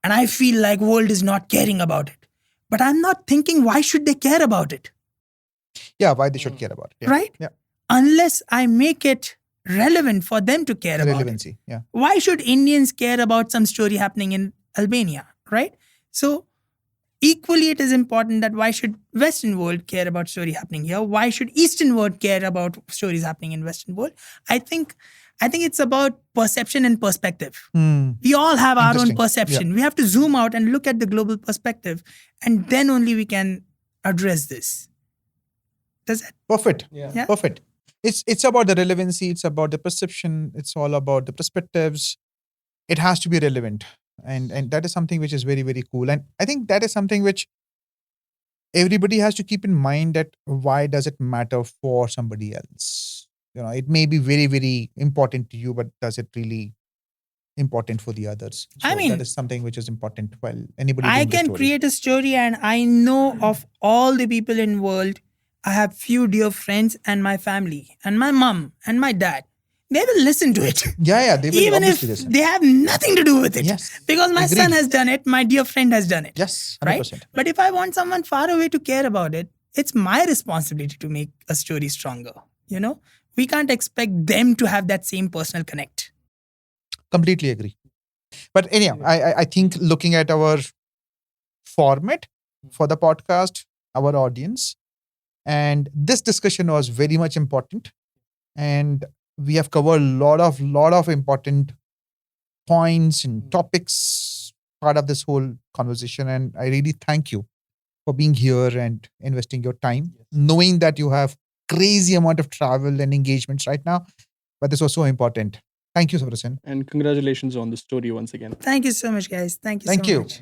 and I feel like world is not caring about it. But I'm not thinking why should they care about it, Yeah, why they should care about it. Yeah. right? Yeah, Unless I make it relevant for them to care about it. relevancy. Yeah. Why should Indians care about some story happening in Albania, right? So equally it is important that why should Western world care about story happening here? Why should Eastern world care about stories happening in Western world? I think it's about perception and perspective. We all have our own Interesting. perception. We have to zoom out and look at the global perspective, and then only we can address this. Does that? Perfect. Yeah. Perfect. It's about the relevancy. It's about the perception. It's all about the perspectives. It has to be relevant, and that is something which is very, very cool. And I think that is something which everybody has to keep in mind, that why does it matter for somebody else? It may be very, very important to you, but does it really important for the others? I mean, that is something which is important. Well, anybody I doing the can story. create a story, and I know of all the people in world. I have few dear friends and my family and my mom and my dad. They will listen to it. Yeah, they will Even if obviously listen. they have nothing to do with it. Yes. Because my son Agreed. has done it, my dear friend has done it. Yes, 100%. Right? But if I want someone far away to care about it, it's my responsibility to make a story stronger. We can't expect them to have that same personal connect. Completely agree. But anyhow, I think looking at our format for the podcast, our audience, and this discussion was very much important. And we have covered a lot of important points and topics part of this whole conversation. And I really thank you for being here and investing your time, knowing that you have crazy amount of travel and engagements right now. But this was so important. Thank you, Prasen. And congratulations on the story once again. Thank you so much, guys. Thank you Thank so you. much.